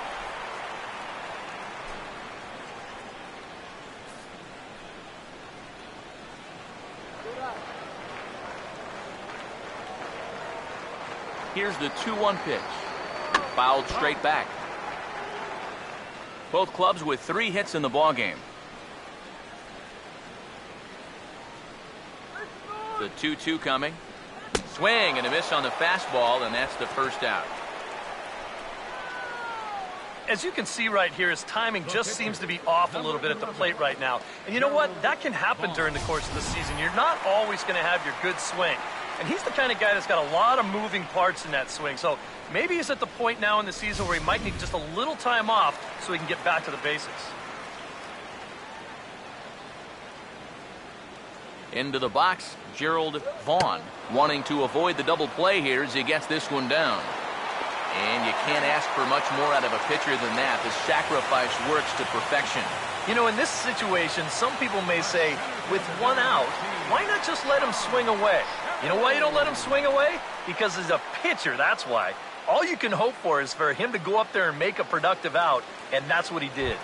Here's the 2-1 pitch. Fouled straight back. Both clubs with 3 hits in the ballgame. The 2-2 coming. Swing and a miss on the fastball, and that's the first out. As you can see right here, his timing just seems to be off a little bit at the plate right now. And you know what? That can happen during the course of the season. You're not always going to have your good swing. And he's the kind of guy that's got a lot of moving parts in that swing. So maybe he's at the point now in the season where he might need just a little time off so he can get back to the basics. Into the box, Gerald Vaughn, wanting to avoid the double play here as he gets this one down. And you can't ask for much more out of a pitcher than that. The sacrifice works to perfection. You know, in this situation, some people may say, with 1 out, why not just let him swing away? You know why you don't let him swing away? Because he's a pitcher, that's why. All you can hope for is for him to go up there and make a productive out, and that's what he did.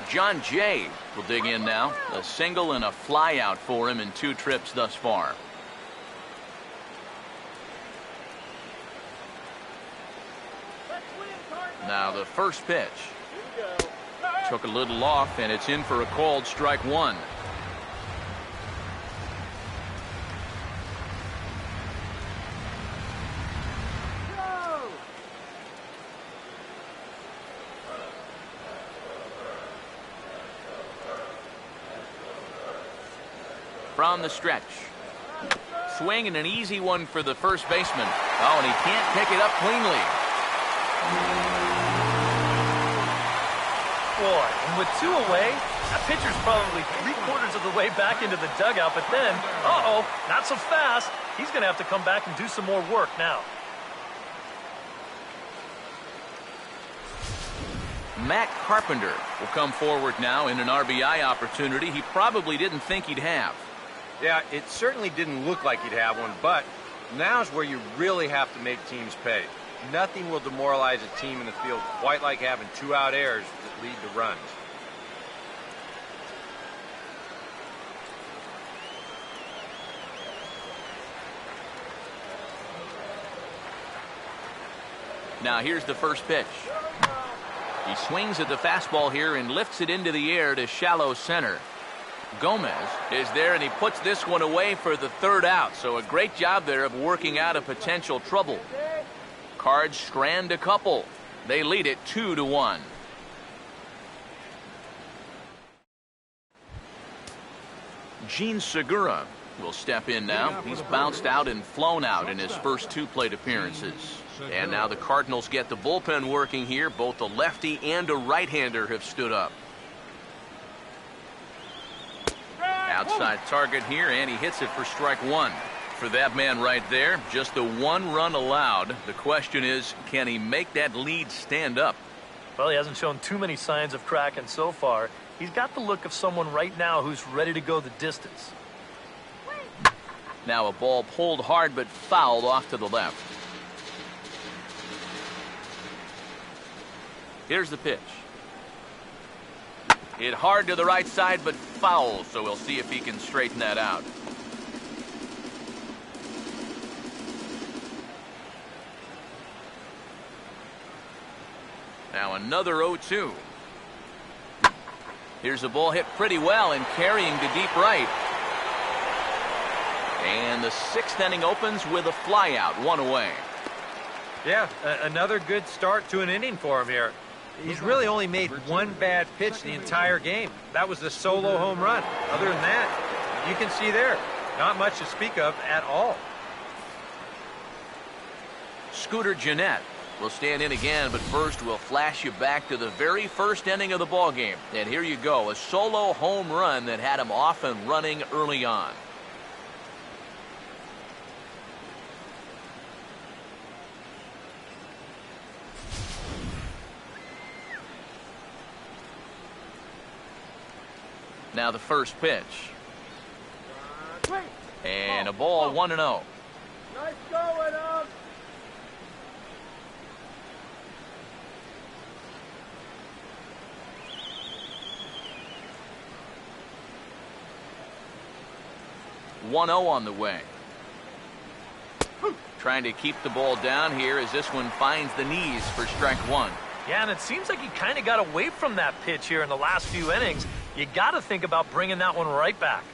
John Jay will dig in now. A single and a fly out for him in 2 trips thus far. Now the first pitch. Took a little off, and it's in for a called strike 1. From the stretch. Swing and an easy one for the first baseman. Oh, and he can't pick it up cleanly. Boy, and with 2 away, that pitcher's probably 3/4 of the way back into the dugout, but then, not so fast. He's going to have to come back and do some more work now. Matt Carpenter will come forward now in an RBI opportunity he probably didn't think he'd have. Yeah, it certainly didn't look like he'd have one, but now's where you really have to make teams pay. Nothing will demoralize a team in the field quite like having 2 out errors that lead to runs. Now here's the first pitch. He swings at the fastball here and lifts it into the air to shallow center. Gomez is there, and he puts this one away for the third out. So a great job there of working out a potential trouble. Cards strand a couple. They lead it 2-1. Gene Segura will step in now. He's bounced out and flown out in his first 2 plate appearances. And now the Cardinals get the bullpen working here. Both a lefty and a right-hander have stood up. Outside target here, and he hits it for strike 1. For that man right there, just the 1 run allowed. The question is, can he make that lead stand up? Well, he hasn't shown too many signs of cracking so far. He's got the look of someone right now who's ready to go the distance. Now a ball pulled hard but fouled off to the left. Here's the pitch. Hit hard to the right side but foul, so we'll see if he can straighten that out. Now another 0-2. Here's a ball hit pretty well and carrying to deep right. And the 6th inning opens with a flyout, 1 away. Yeah, another good start to an inning for him here. He's really only made 1 bad pitch the entire game. That was the solo home run. Other than that, you can see there, not much to speak of at all. Scooter Gennett will stand in again, but first we'll flash you back to the very first inning of the ball game. And here you go, a solo home run that had him off and running early on. Now the first pitch. And a ball 1-0. Nice going, up. On the way. Trying to keep the ball down here as this one finds the knees for strike 1. Yeah, and it seems like he kind of got away from that pitch here in the last few innings. You got to think about bringing that one right back.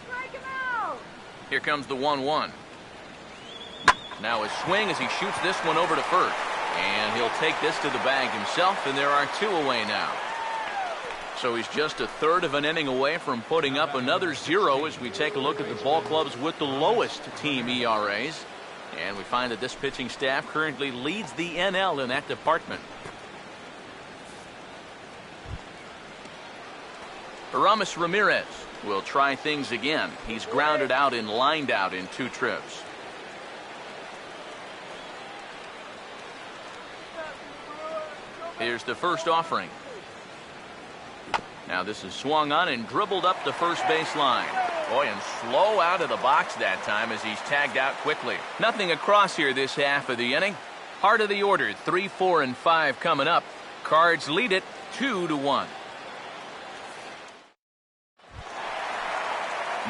Strike him out. Here comes the 1-1. Now a swing as he shoots this one over to first. And he'll take this to the bag himself, and there are 2 away now. So he's just a third of an inning away from putting up another 0 as we take a look at the ball clubs with the lowest team ERAs. And we find that this pitching staff currently leads the NL in that department. Aramis Ramirez will try things again. He's grounded out and lined out in 2 trips. Here's the first offering. Now this is swung on and dribbled up the first base line. Boy, and slow out of the box that time as he's tagged out quickly. Nothing across here this half of the inning. Heart of the order, 3, 4, and 5 coming up. Cards lead it 2-1.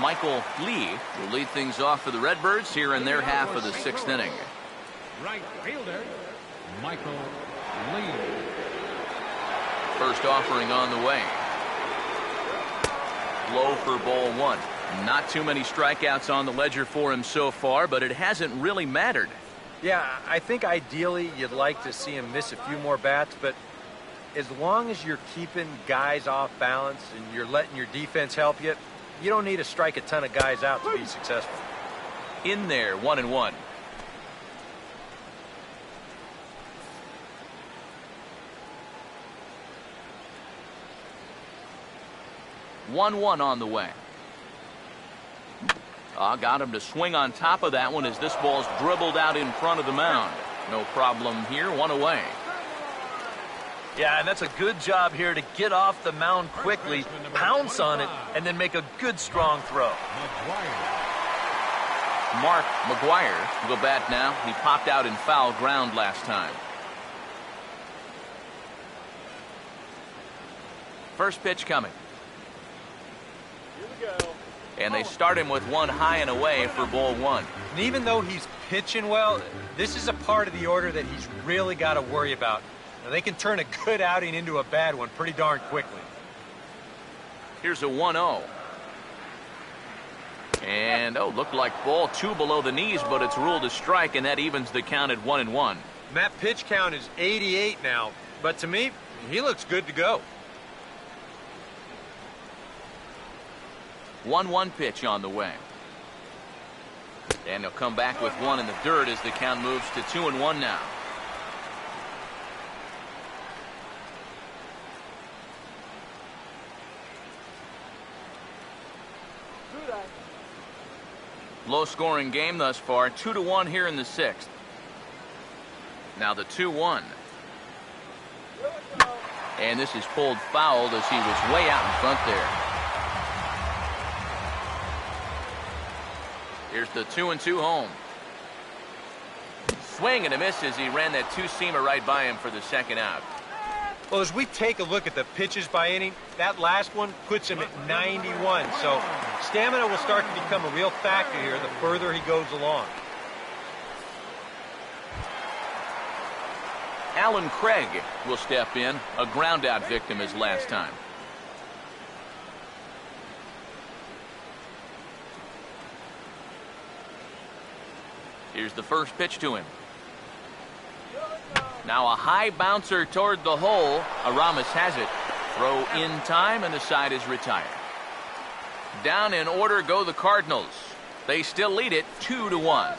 Michael Lee will lead things off for the Redbirds here in their half of the 6th inning. Right fielder, Michael Lee. First offering on the way. Low for ball 1. Not too many strikeouts on the ledger for him so far, but it hasn't really mattered. Yeah, I think ideally you'd like to see him miss a few more bats, but as long as you're keeping guys off balance and you're letting your defense help you, you don't need to strike a ton of guys out to be successful. In there, 1-1. On the way. Got him to swing on top of that one as this ball's dribbled out in front of the mound. No problem here, 1 away. Yeah, and that's a good job here to get off the mound quickly, pounce on it, and then make a good strong throw. Mark McGuire will bat now. He popped out in foul ground last time. First pitch coming. Here we go. And they start him with one high and away for ball one. And even though he's pitching well, this is a part of the order that he's really got to worry about. Now, they can turn a good outing into a bad one pretty darn quickly. Here's a 1-0. And, looked like ball two below the knees, but it's ruled a strike, and that evens the count at 1-1. And that pitch count is 88 now, but to me, he looks good to go. 1-1 pitch on the way. And he'll come back with one in the dirt as the count moves to 2-1 now. Low-scoring game thus far, 2-1 here in the sixth. Now the 2-1. And this is pulled foul as he was way out in front there. Here's the 2-2 home. Swing and a miss as he ran that two-seamer right by him for the second out. Well, as we take a look at the pitches by inning, that last one puts him at 91. So stamina will start to become a real factor here the further he goes along. Alan Craig will step in, a ground-out victim his last time. Here's the first pitch to him. Now a high bouncer toward the hole. Aramis has it. Throw in time, and the side is retired. Down in order go the Cardinals. They still lead it 2-1.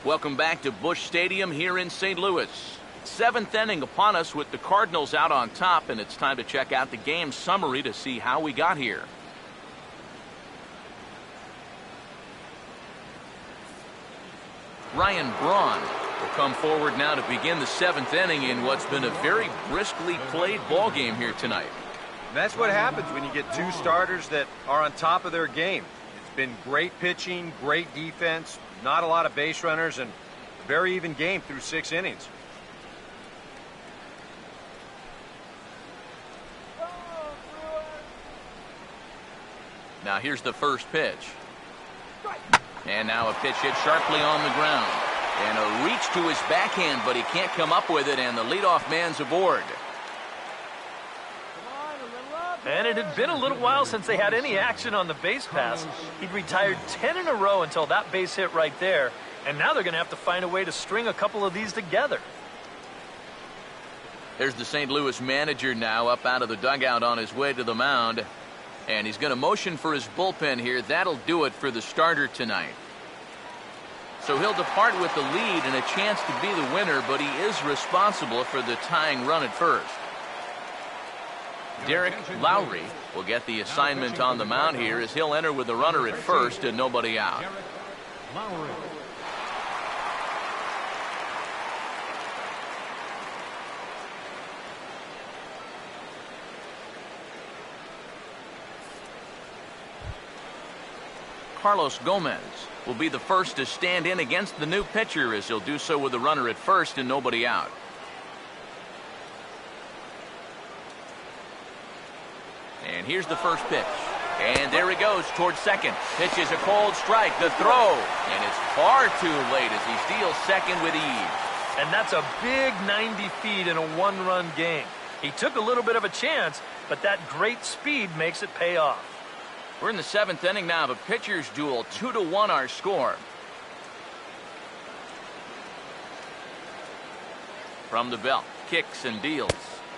Welcome back to Busch Stadium here in St. Louis. Seventh inning upon us with the Cardinals out on top, and it's time to check out the game summary to see how we got here. Ryan Braun will come forward now to begin the seventh inning in what's been a very briskly played ball game here tonight. And that's what happens when you get two starters that are on top of their game. It's been great pitching, great defense, not a lot of base runners, and a very even game through 6 innings. Now here's the first pitch. And now a pitch hit sharply on the ground. And a reach to his backhand, but he can't come up with it, and the leadoff man's aboard. And it had been a little while since they had any action on the base pass. He'd retired 10 in a row until that base hit right there. And now they're going to have to find a way to string a couple of these together. There's the St. Louis manager now up out of the dugout on his way to the mound. And he's going to motion for his bullpen here. That'll do it for the starter tonight. So he'll depart with the lead and a chance to be the winner, but he is responsible for the tying run at first. Derek Lowry will get the assignment on the mound here as he'll enter with a runner at first and nobody out. Lowry. Carlos Gomez will be the first to stand in against the new pitcher as he'll do so with a runner at first and nobody out. And here's the first pitch. And there he goes towards second. Pitch is a cold strike. The throw. And it's far too late as he steals second with ease. And that's a big 90 feet in a one-run game. He took a little bit of a chance, but that great speed makes it pay off. We're in the seventh inning now of a pitcher's duel. 2-1 our score. From the belt, kicks and deals.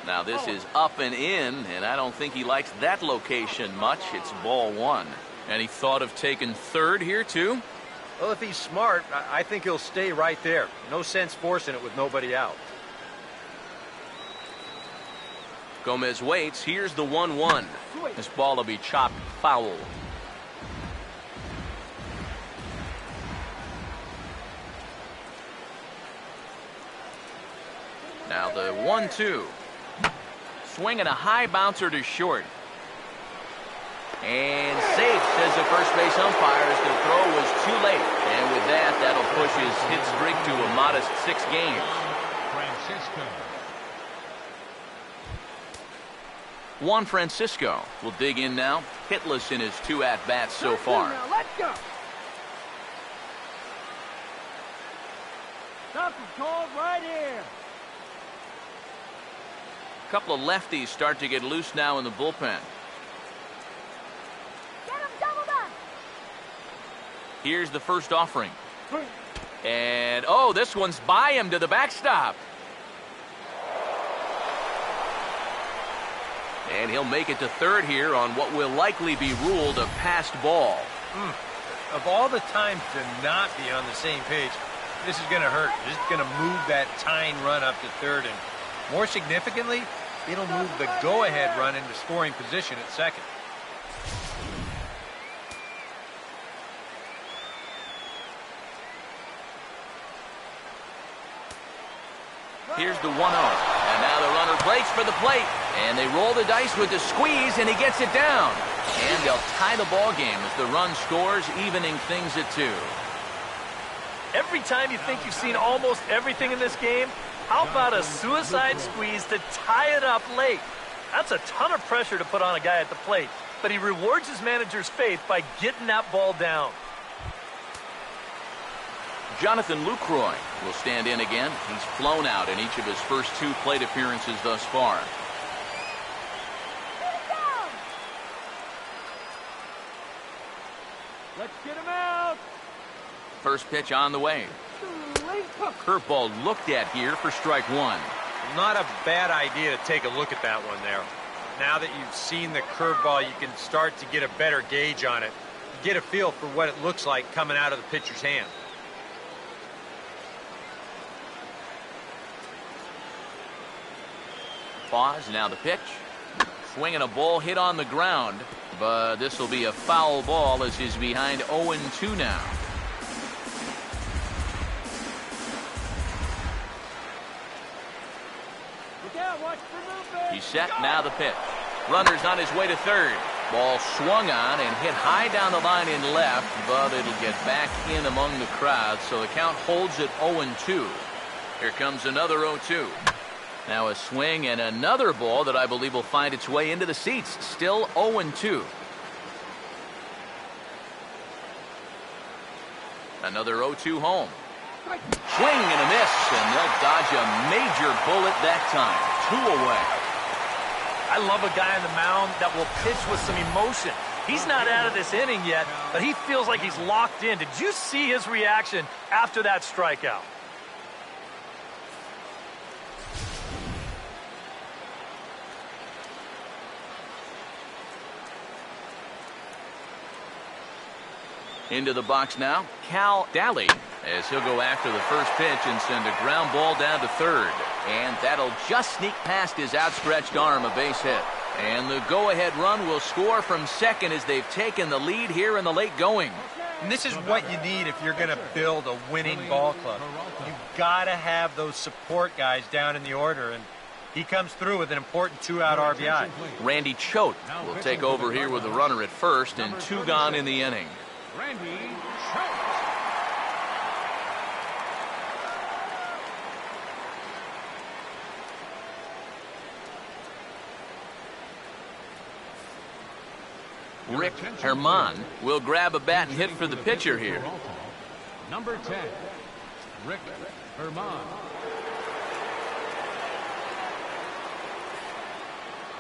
Now this is up and in, and I don't think he likes that location much. It's ball one. And he thought of taking third here too? Well, if he's smart, I think he'll stay right there. No sense forcing it with nobody out. Gomez waits. Here's the 1-1. This ball will be chopped foul. Now the 1-2. Swinging a high bouncer to short. And safe, says the first base umpire, as the throw was too late. And with that, that'll push his hit streak to a modest 6 games. Juan Francisco will dig in now. Hitless in his 2 at-bats so far. Now, let's go. Something's called right here. A couple of lefties start to get loose now in the bullpen. Get him doubled up. Here's the first offering. And, oh, this one's by him to the backstop. And he'll make it to third here on what will likely be ruled a passed ball. Of all the times to not be on the same page, this is going to hurt. This is going to move that tying run up to third. And more significantly, it'll move the go-ahead run into scoring position at second. Here's the 1-0. And now the runner breaks for the plate. And they roll the dice with the squeeze, and he gets it down. And they'll tie the ball game as the run scores, evening things at 2. Every time you think you've seen almost everything in this game, how about a suicide squeeze to tie it up late? That's a ton of pressure to put on a guy at the plate, but he rewards his manager's faith by getting that ball down. Jonathan Lucroy will stand in again. He's flown out in each of his first 2 plate appearances thus far. Let's get him out. First pitch on the way. Curveball looked at here for strike 1. Not a bad idea to take a look at that one there. Now that you've seen the curveball, you can start to get a better gauge on it. Get a feel for what it looks like coming out of the pitcher's hand. Pause, now the pitch. Swinging a ball hit on the ground, but this will be a foul ball as he's behind 0-2 now. Look out, watch for movement. He's set, now the pitch. Runner's on his way to third. Ball swung on and hit high down the line in left, but it'll get back in among the crowd, so the count holds at 0-2. Here comes another 0-2. Now a swing and another ball that I believe will find its way into the seats. Still 0-2. Another 0-2 home. Swing and a miss, and they'll dodge a major bullet that time. 2 away. I love a guy on the mound that will pitch with some emotion. He's not out of this inning yet, but he feels like he's locked in. Did you see his reaction after that strikeout? Into the box now, Cal Daly, as he'll go after the first pitch and send a ground ball down to third. And that'll just sneak past his outstretched arm, a base hit. And the go-ahead run will score from second as they've taken the lead here in the late going. And this is what you need if you're going to build a winning ball club. You've got to have those support guys down in the order, and he comes through with an important 2-out RBI. Randy Choate will take over here with a runner at first and 2 gone in the inning. Randy Choate. Rick Herman will grab a bat and hit for the pitcher here. Number 10, Rick Herman.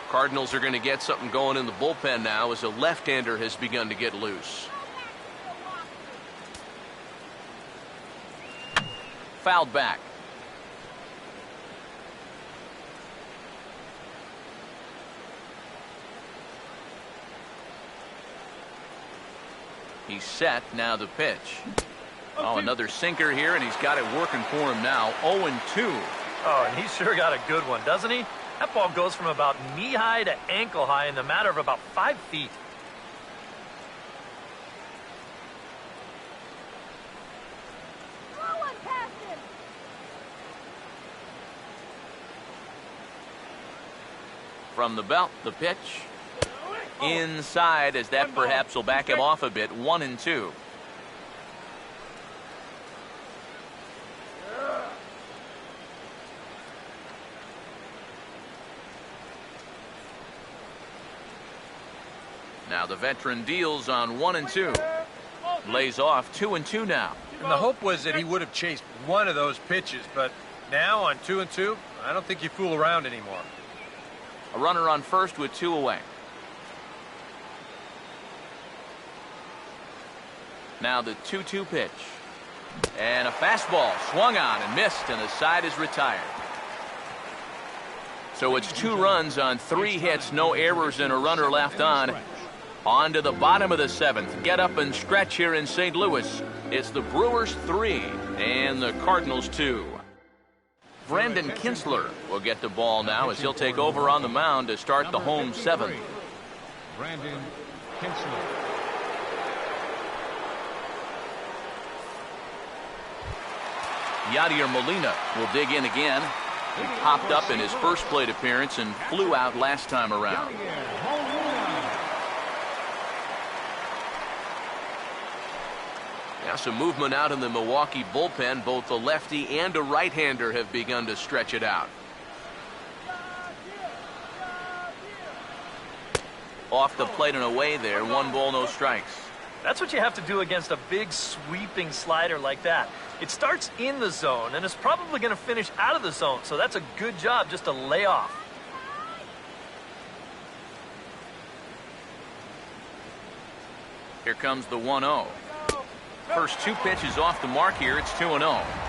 Cardinals are going to get something going in the bullpen now as a left-hander has begun to get loose. Fouled back. He's set, now the pitch. Oh, another sinker here, and he's got it working for him now. 0-2. Oh, and he's sure got a good one, doesn't he? That ball goes from about knee-high to ankle-high in the matter of about 5 feet. Throw one past him. From the belt, the pitch. Inside, as that perhaps will back him off a bit. 1-2. Now the veteran deals on 1-2. Lays off 2-2 now. And the hope was that he would have chased one of those pitches, but now on 2-2, I don't think you fool around anymore. A runner on first with 2 away. Now the 2-2 pitch. And a fastball swung on and missed, and the side is retired. So it's 2 runs on 3 hits, no errors, and a runner left on. On to the bottom of the 7th. Get up and stretch here in St. Louis. It's the Brewers 3 and the Cardinals 2. Brandon Kinsler will get the ball now as he'll take over on the mound to start the home 7th. Brandon Kinsler. Yadier Molina will dig in again. He popped up in his first plate appearance and flew out last time around. Now some movement out in the Milwaukee bullpen. Both the lefty and a right-hander have begun to stretch it out. Off the plate and away there. 1 ball, no strikes. That's what you have to do against a big sweeping slider like that. It starts in the zone and is probably going to finish out of the zone, so that's a good job just to lay off. Here comes the 1-0. First 2 pitches off the mark here. It's 2-0.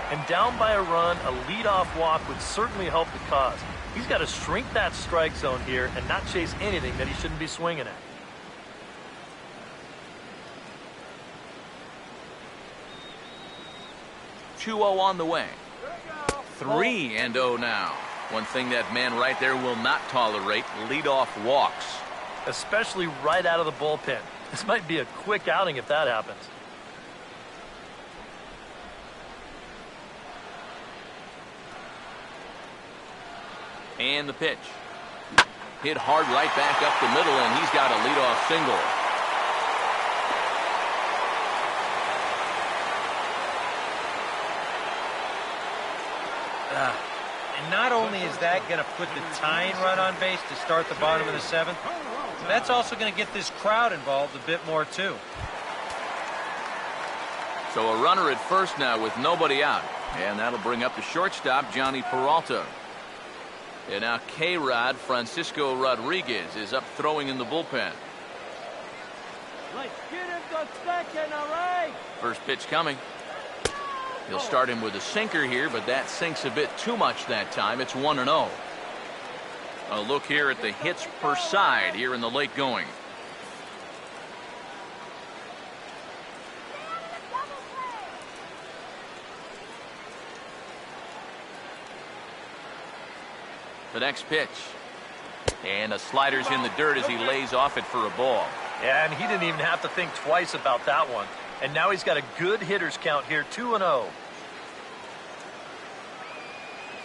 And down by a run, a leadoff walk would certainly help the cause. He's got to shrink that strike zone here and not chase anything that he shouldn't be swinging at. On the way. 3-0 now. One thing that man right there will not tolerate: leadoff walks. Especially right out of the bullpen. This might be a quick outing if that happens. And the pitch. Hit hard right back up the middle, and he's got a leadoff single. And not only is that going to put the tying run on base to start the bottom of the 7th, that's also going to get this crowd involved a bit more too. So a runner at first now with nobody out. And that'll bring up the shortstop, Johnny Peralta. And now K-Rod Francisco Rodriguez is up throwing in the bullpen. Let's get him to second, all right? First pitch coming. He'll start him with a sinker here, but that sinks a bit too much that time. It's 1-0. A look here at the hits per side here in the late going. The next pitch. And a slider's in the dirt as he lays off it for a ball. Yeah, and he didn't even have to think twice about that one. And now he's got a good hitters count here, 2-0.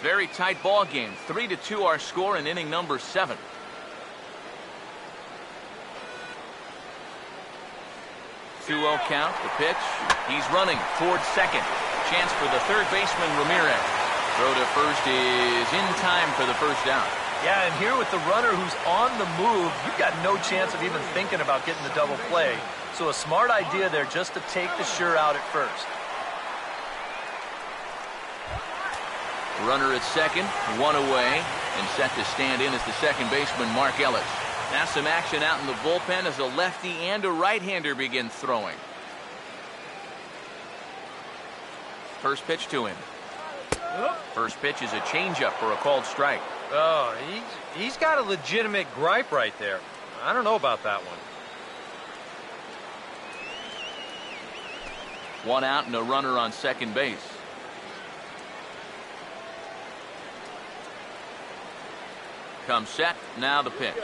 Very tight ball game. 3-2 our score in inning number 7. Two-0 count. The pitch. He's running towards second. Chance for the third baseman, Ramirez. Throw to first is in time for the first down. Yeah, and here with the runner who's on the move, you've got no chance of even thinking about getting the double play. So a smart idea there just to take the sure out at first. Runner at second, 1 away, and set to stand in as the second baseman, Mark Ellis. Now some action out in the bullpen as a lefty and a right-hander begin throwing. First pitch to him. First pitch is a changeup for a called strike. Oh, he's got a legitimate gripe right there. I don't know about that one. 1 out and a runner on second base. Comes set, now the pitch.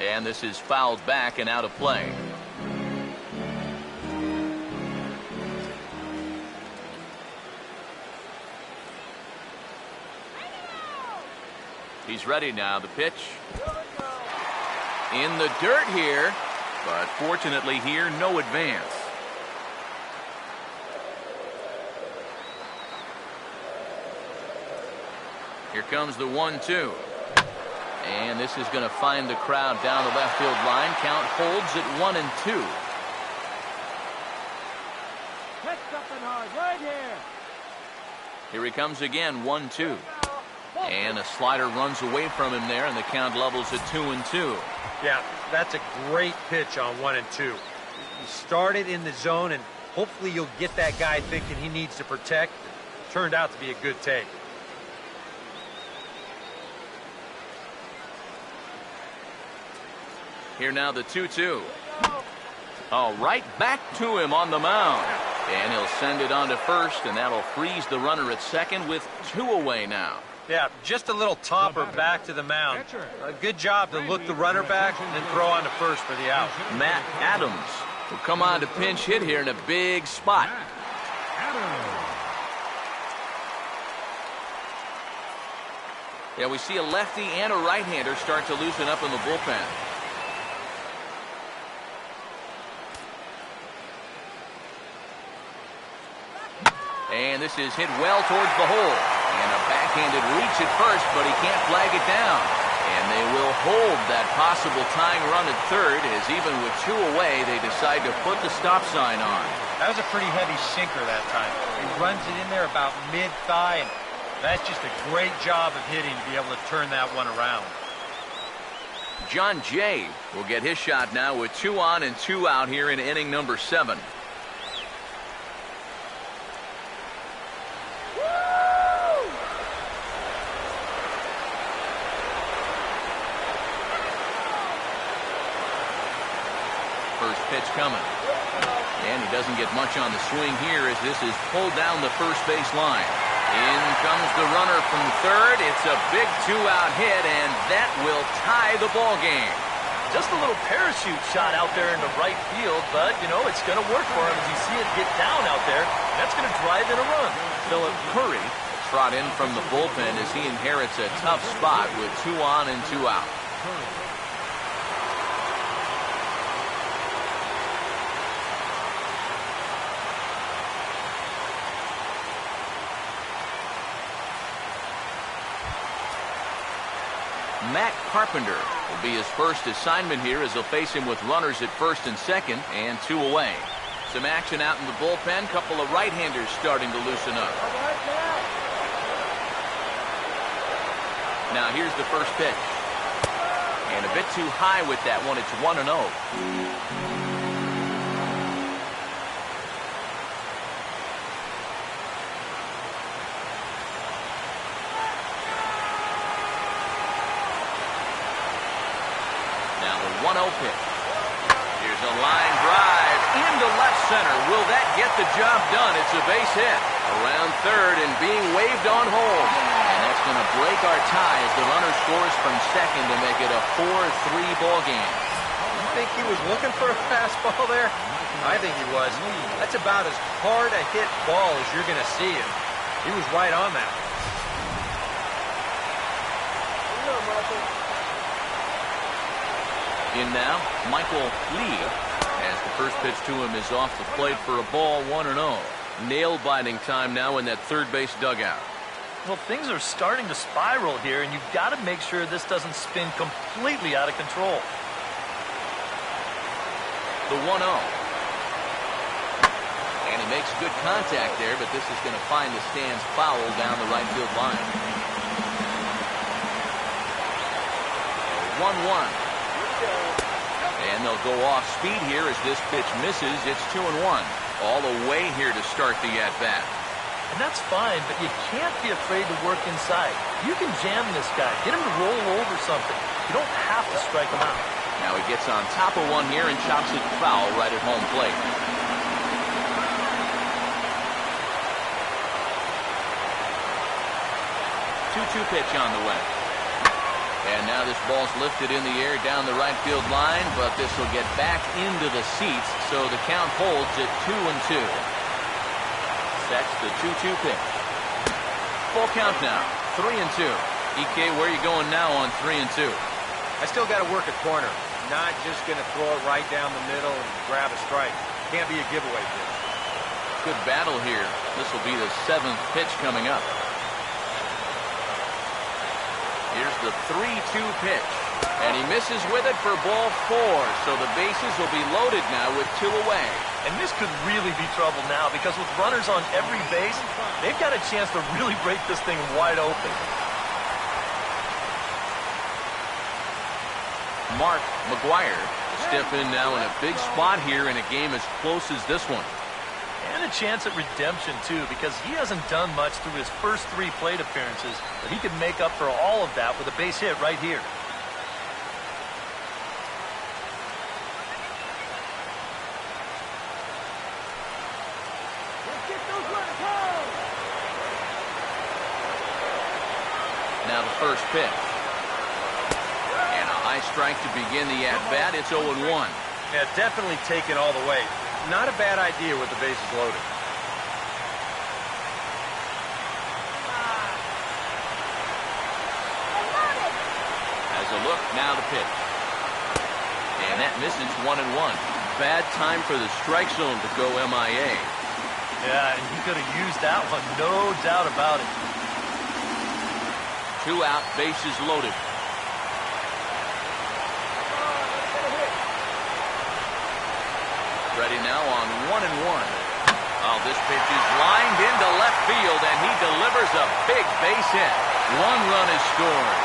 And this is fouled back and out of play. He's ready now. The pitch. In the dirt here, but fortunately here, no advance. Here comes the 1-2. And this is going to find the crowd down the left field line. Count holds at 1-2. Hit something hard right here. Here he comes again, 1-2. And a slider runs away from him there, and the count levels at 2-2. Yeah, that's a great pitch on 1-2. You start it in the zone, and hopefully you'll get that guy thinking he needs to protect. It turned out to be a good take. Here now the 2-2. Oh, right back to him on the mound. And he'll send it on to first, and that'll freeze the runner at second with 2 away now. Yeah, just a little topper back to the mound. A good job to look the runner back and then throw on to first for the out. Matt Adams will come on to pinch hit here in a big spot. Yeah, we see a lefty and a right-hander start to loosen up in the bullpen. And this is hit well towards the hole. And a backhanded reach at first, but he can't flag it down. And they will hold that possible tying run at third, as even with 2 away, they decide to put the stop sign on. That was a pretty heavy sinker that time. He runs it in there about mid-thigh, and that's just a great job of hitting to be able to turn that one around. John Jay will get his shot now with 2 on and 2 out here in inning number 7. First pitch coming. And he doesn't get much on the swing here as this is pulled down the first base line. In comes the runner from third. It's a big 2-out hit, and that will tie the ball game. Just a little parachute shot out there into right field, but, you know, it's going to work for him as you see it get down out there. And that's going to drive in a run. Philip Curry trot in from the bullpen as he inherits a tough spot with 2 on and 2 out. Matt Carpenter will be his first assignment here as he'll face him with runners at first and second and 2 away. Some action out in the bullpen. Couple of right-handers starting to loosen up. Now here's the first pitch. And a bit too high with that one. It's 1-0. Now the 1-0 pitch. Here's a line drive into left center. Will that get the job done? It's a base hit. Around third and being waved on home. And that's going to break our tie as the runner scores from second to make it a 4-3 ball game. You think he was looking for a fastball there? I think he was. That's about as hard a hit ball as you're going to see, and he was right on that. In now, Michael Lee, as the first pitch to him is off the plate for a ball, 1-0. Nail-biting time now in that third base dugout. Well, things are starting to spiral here, and you've got to make sure this doesn't spin completely out of control. The 1-0. And he makes good contact there, but this is going to find the stands foul down the right field line. 1-1. And they'll go off speed here as this pitch misses. It's 2-1. All the way here to start the at-bat. And that's fine, but you can't be afraid to work inside. You can jam this guy. Get him to roll over something. You don't have to strike him out. Now he gets on top of one here and chops it foul right at home plate. Two pitch on the way. And now this ball's lifted in the air down the right field line, but this will get back into the seats, so the count holds at 2-2. That's the 2-2 pitch. Full count now, 3-2. EK, where are you going now on 3-2? I still got to work a corner. Not just going to throw it right down the middle and grab a strike. Can't be a giveaway pitch. Good battle here. This will be the 7th pitch coming up. Here's the 3-2 pitch. And he misses with it for ball 4. So the bases will be loaded now with 2 away. And this could really be trouble now because with runners on every base, they've got a chance to really break this thing wide open. Mark McGuire will step in now in a big spot here in a game as close as this one. And a chance at redemption, too, because he hasn't done much through his first 3 plate appearances, but he could make up for all of that with a base hit right here. Now the first pitch. And a high strike to begin the at-bat. It's 0-1. Yeah, definitely taken all the way. Not a bad idea with the bases loaded. As a look, now the pitch. And that misses 1-1. Bad time for the strike zone to go MIA. Yeah, and he could have used that one, no doubt about it. 2 out, bases loaded. Ready now on 1-1. Oh, this pitch is lined into left field, and he delivers a big base hit. 1 run is scored.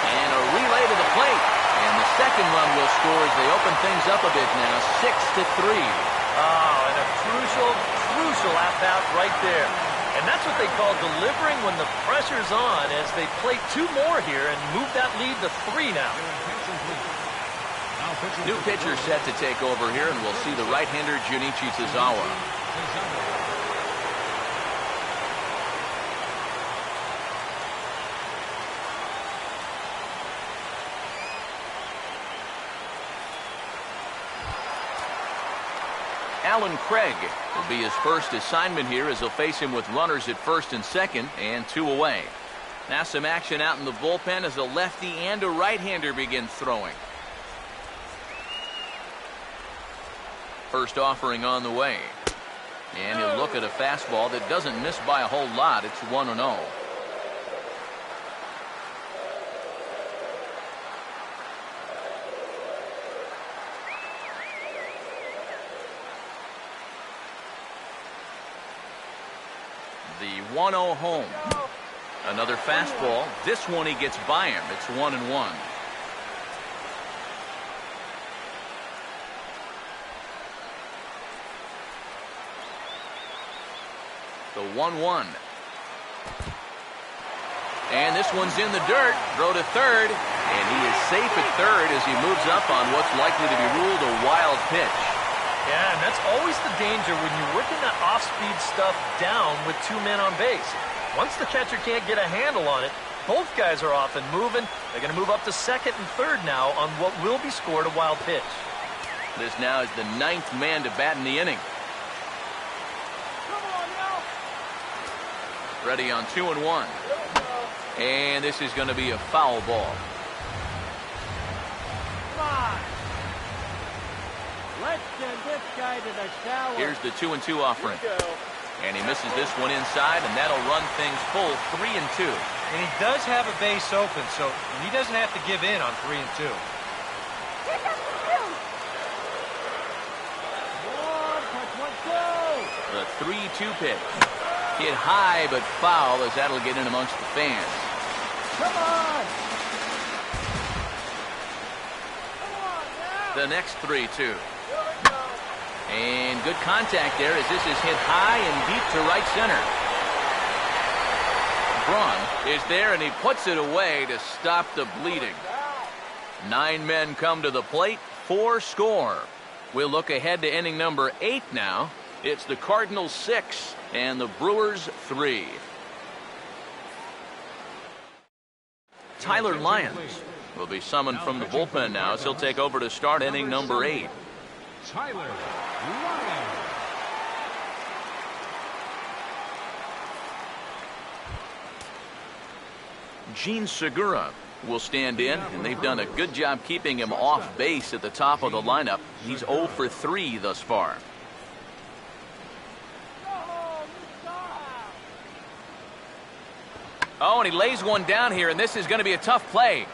And a relay to the plate. And the second run will score as they open things up a bit now, 6-3. Oh, and a crucial at-bat right there. And that's what they call delivering when the pressure's on as they play 2 more here and move that lead to 3 now. New pitcher set to take over here, and we'll see the right-hander Junichi Tozawa. Alan Craig will be his first assignment here as he'll face him with runners at first and second and 2 away. Now some action out in the bullpen as a lefty and a right-hander begin throwing. First offering on the way. And he'll look at a fastball that doesn't miss by a whole lot. It's 1-0. The 1-0 home. Another fastball. This one he gets by him. It's 1-1. The 1-1. And this one's in the dirt. Throw to third. And he is safe at third as he moves up on what's likely to be ruled a wild pitch. Yeah, and that's always the danger when you're working that off-speed stuff down with 2 men on base. Once the catcher can't get a handle on it, both guys are off and moving. They're going to move up to second and third now on what will be scored a wild pitch. This now is the 9th man to bat in the inning. Ready on 2-1. And this is going to be a foul ball. Let's send this guy to the shower. Here's the 2-2 offering. And he misses this one inside, and that'll run things full 3-2. And he does have a base open, so he doesn't have to give in on 3-2. Here comes the field. The 3-2 pitch. Hit high but foul as that'll get in amongst the fans. Come on. Come on now. The next 3-2. And good contact there as this is hit high and deep to right center. Braun is there and he puts it away to stop the bleeding. 9 men come to the plate, 4 score. We'll look ahead to inning number 8 now. It's the Cardinals 6 and the Brewers 3. Tyler Lyons will be summoned from the bullpen now as he'll take over to start inning number 8. Tyler Lyons. Gene Segura will stand in, and they've done a good job keeping him off base at the top of the lineup. He's 0 for 3 thus far. Oh, and he lays one down here, and this is going to be a tough play.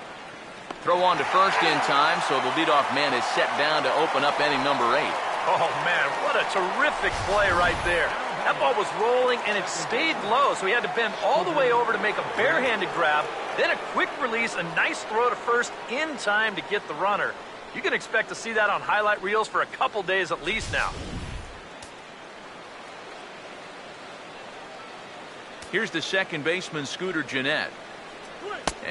Throw on to first in time, so the leadoff man is set down to open up inning number 8. Oh, man, what a terrific play right there. That ball was rolling, and it stayed low, so he had to bend all the way over to make a barehanded grab, then a quick release, a nice throw to first in time to get the runner. You can expect to see that on highlight reels for a couple days at least now. Here's the second baseman, Scooter Gennett,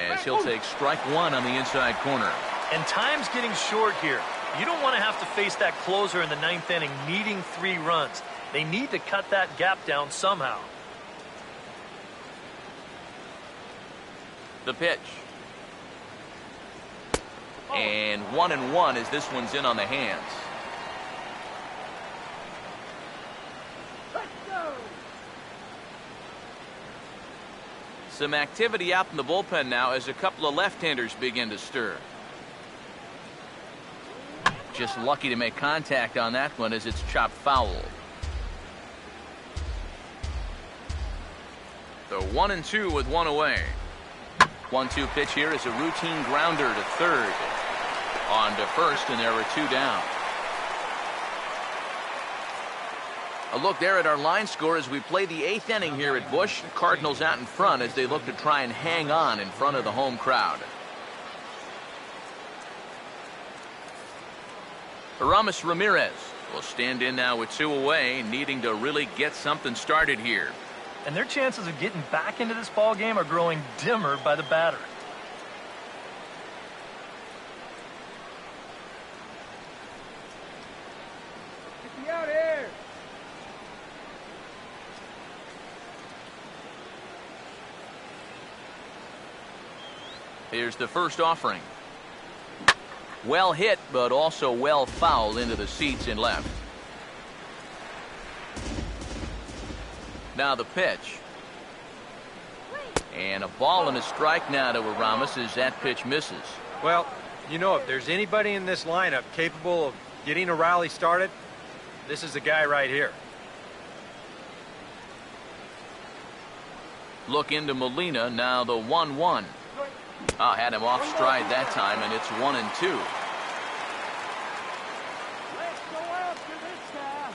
as he'll take strike 1 on the inside corner. And time's getting short here. You don't want to have to face that closer in the 9th inning needing 3 runs. They need to cut that gap down somehow. The pitch. And 1-1 as this one's in on the hands. Some activity out in the bullpen now as a couple of left-handers begin to stir. Just lucky to make contact on that one as it's chopped foul. So 1-2 with 1 away. 1-2 pitch here is a routine grounder to third. On to first, and there are 2 down. A look there at our line score as we play the 8th inning here at Busch. Cardinals out in front as they look to try and hang on in front of the home crowd. Aramis Ramirez will stand in now with 2 away, needing to really get something started here. And their chances of getting back into this ball game are growing dimmer by the batter. Get me out here. Here's the first offering. Well hit, but also well fouled into the seats in left. Now the pitch. And a ball and a strike now to Aramis as that pitch misses. Well, you know, if there's anybody in this lineup capable of getting a rally started, this is the guy right here. Look into Molina, now the 1-1. Had him off stride that time, and it's 1-2. Let's go after this guy.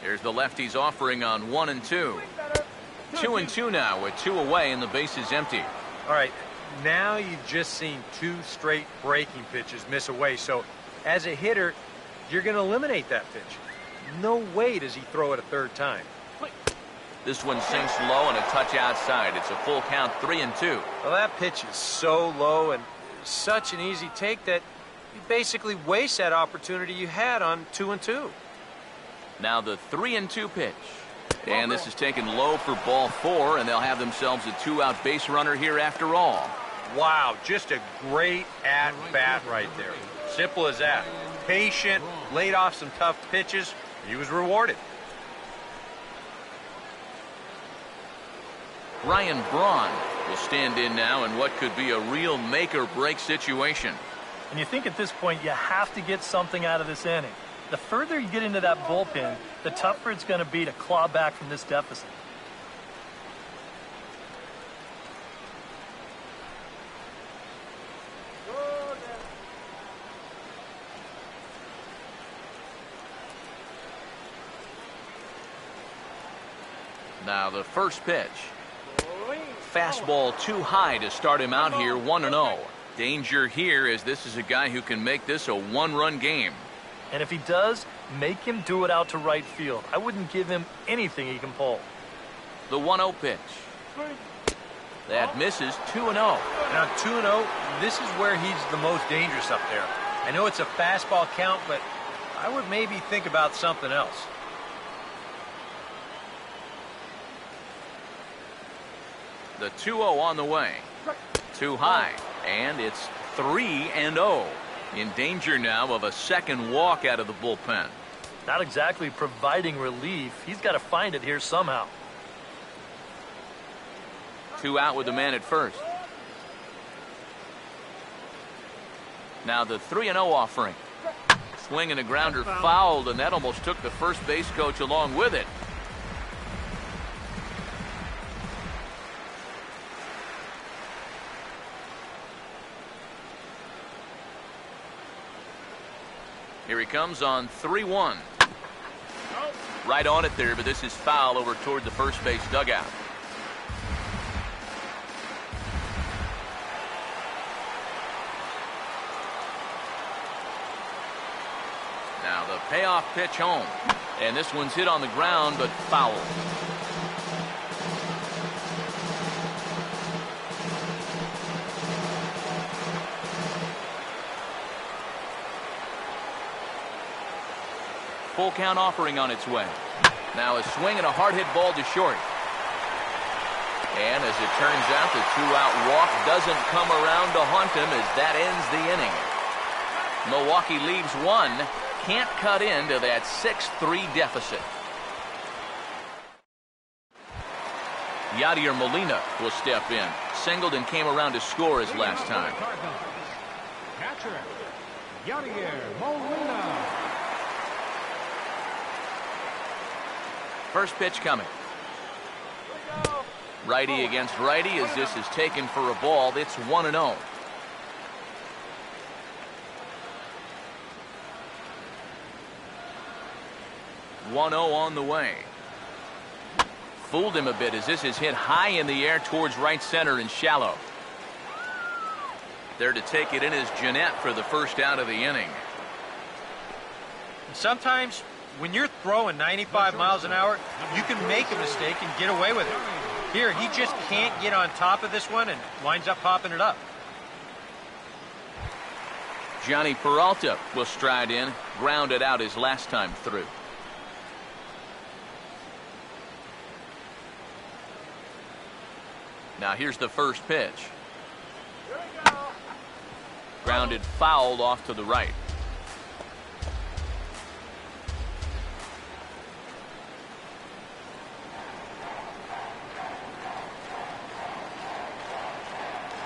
Here's the lefty's offering on 1-2. 2-2 now with 2 away and the base is empty. All right, now you've just seen 2 straight breaking pitches miss away. So as a hitter, you're going to eliminate that pitch. No way does he throw it a 3rd time. This one sinks low and a touch outside. It's a full count, 3-2. Well, that pitch is so low and such an easy take that you basically waste that opportunity you had on 2-2. Now the 3-2 pitch. And this is taken low for ball 4, and they'll have themselves a 2-out base runner here after all. Wow, just a great at-bat right there. Simple as that. Patient, laid off some tough pitches. He was rewarded. Ryan Braun will stand in now in what could be a real make-or-break situation. And you think at this point you have to get something out of this inning. The further you get into that bullpen, the tougher it's going to be to claw back from this deficit. Now the first pitch. Fastball too high to start him out here, 1-0. Danger here as this is a guy who can make this a 1-run game. And if he does, make him do it out to right field. I wouldn't give him anything he can pull. The 1-0 pitch. That misses, 2-0. Now 2-0, this is where he's the most dangerous up there. I know it's a fastball count, but I would maybe think about something else. The 2-0 on the way. Too high, and it's 3-0. In danger now of a second walk out of the bullpen. Not exactly providing relief. He's got to find it here somehow. 2 out with the man at first. Now the 3-0 offering. Swing and a grounder fouled, and that almost took the first base coach along with it. Here he comes on 3-1. Right on it there, but this is foul over toward the first base dugout. Now the payoff pitch home. And this one's hit on the ground, but foul. Full count offering on its way. Now a swing and a hard hit ball to short. And as it turns out, the 2-out walk doesn't come around to haunt him as that ends the inning. Milwaukee leaves one. Can't cut into that 6-3 deficit. Yadier Molina will step in. Singled and came around to score his last time. Catcher, Yadier Molina. First pitch coming. Righty against righty as this is taken for a ball. It's 1-0. On the way. Fooled him a bit as this is hit high in the air towards right center and shallow. There to take it in is Jeanette for the first out of the inning. Sometimes when you're throwing 95 miles an hour, you can make a mistake and get away with it. Here, he just can't get on top of this one and winds up popping it up. Johnny Peralta will stride in, grounded out his last time through. Now here's the first pitch. Grounded fouled off to the right.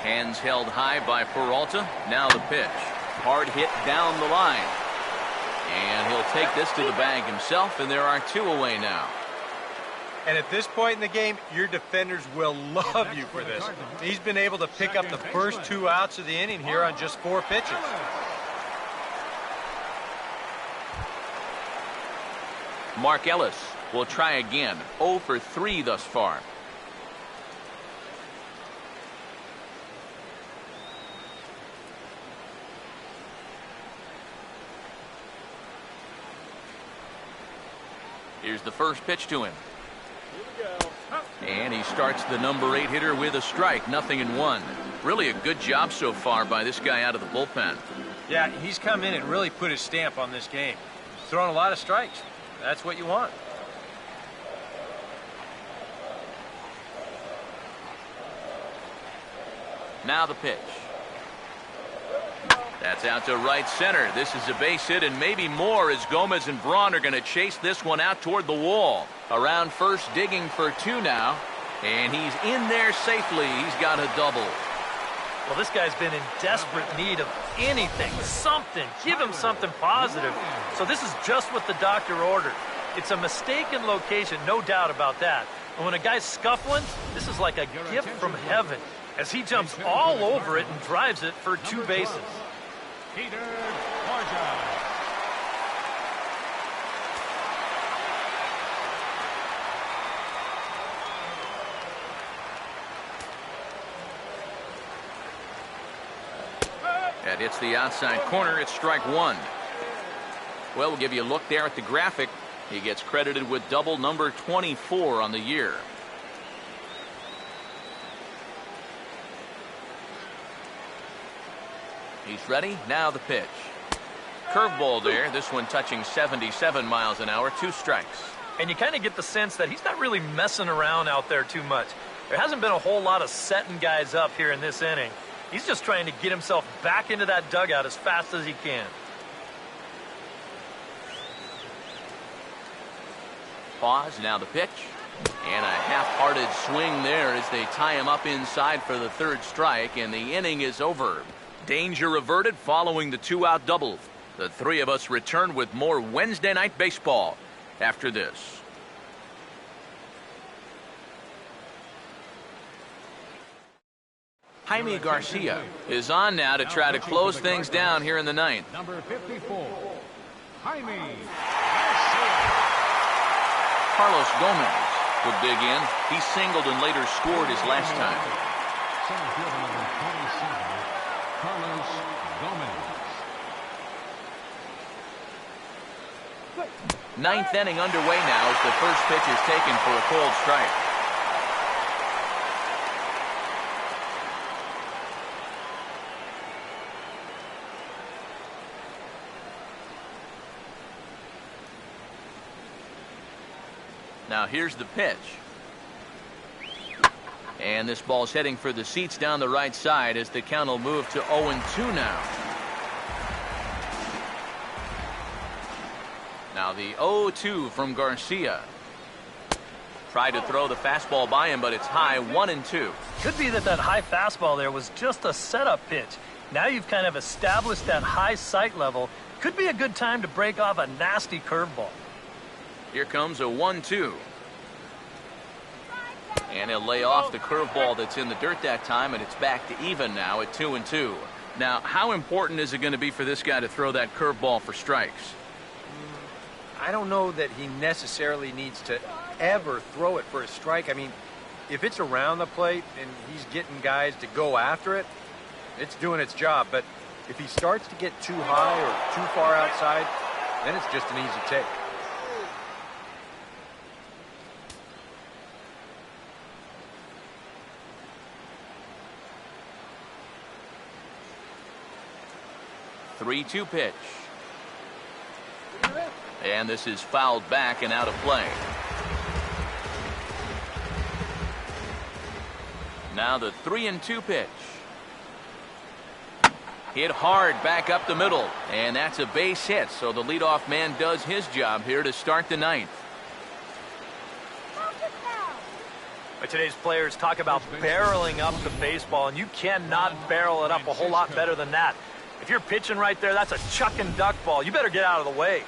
Hands held high by Peralta. Now the pitch. Hard hit down the line. And he'll take this to the bag himself, and there are 2 away now. And at this point in the game, your defenders will love you for this. He's been able to pick up the first 2 outs of the inning here on just 4 pitches. Mark Ellis will try again. 0 for 3 thus far. Here's the first pitch to him. And he starts the number 8 hitter with a strike. 0-1. Really a good job so far by this guy out of the bullpen. Yeah, he's come in and really put his stamp on this game. He's thrown a lot of strikes. That's what you want. Now the pitch. That's out to right center. This is a base hit and maybe more as Gomez and Braun are going to chase this one out toward the wall. Around first, digging for 2 now. And he's in there safely. He's got a double. Well, this guy's been in desperate need of anything, something. Give him something positive. So this is just what the doctor ordered. It's a mistaken location, no doubt about that. And when a guy's scuffling, this is like a gift from heaven as he jumps all over it and drives it for 2 bases. Peter Borja. That hits the outside corner. It's strike 1. Well, we'll give you a look there at the graphic. He gets credited with double number 24 on the year. He's ready. Now the pitch. Curveball there. This one touching 77 miles an hour. 2 strikes. And you kind of get the sense that he's not really messing around out there too much. There hasn't been a whole lot of setting guys up here in this inning. He's just trying to get himself back into that dugout as fast as he can. Pause. Now the pitch. And a half-hearted swing there as they tie him up inside for the 3rd strike, and the inning is over. Danger averted following the 2-out double. The three of us return with more Wednesday Night Baseball after this. Jaime Garcia is on now to try to close things down here in the ninth. Number 54, Jaime Garcia. Carlos Gomez would dig in. He singled and later scored his last time. Center fielder number 27, Carlos Gomez. Ninth inning underway now as the first pitch is taken for a cold strike. Now here's the pitch. And this ball's heading for the seats down the right side as the count will move to 0-2 now. Now the 0-2 from Garcia. Tried to throw the fastball by him, but it's high, 1-2. Could be that high fastball there was just a setup pitch. Now you've kind of established that high sight level. Could be a good time to break off a nasty curveball. Here comes a 1-2. And he'll lay off the curveball that's in the dirt that time, and it's back to even now at 2-2. Now, how important is it going to be for this guy to throw that curveball for strikes? I don't know that he necessarily needs to ever throw it for a strike. I mean, if it's around the plate and he's getting guys to go after it, it's doing its job. But if he starts to get too high or too far outside, then it's just an easy take. Three-two pitch. And this is fouled back and out of play. Now the 3-2 pitch. Hit hard back up the middle. And that's a base hit. So the leadoff man does his job here to start the ninth. But today's players talk about barreling up the baseball, and you cannot barrel it up a whole lot better than that. If you're pitching right there, that's a chuck and duck ball. You better get out of the way.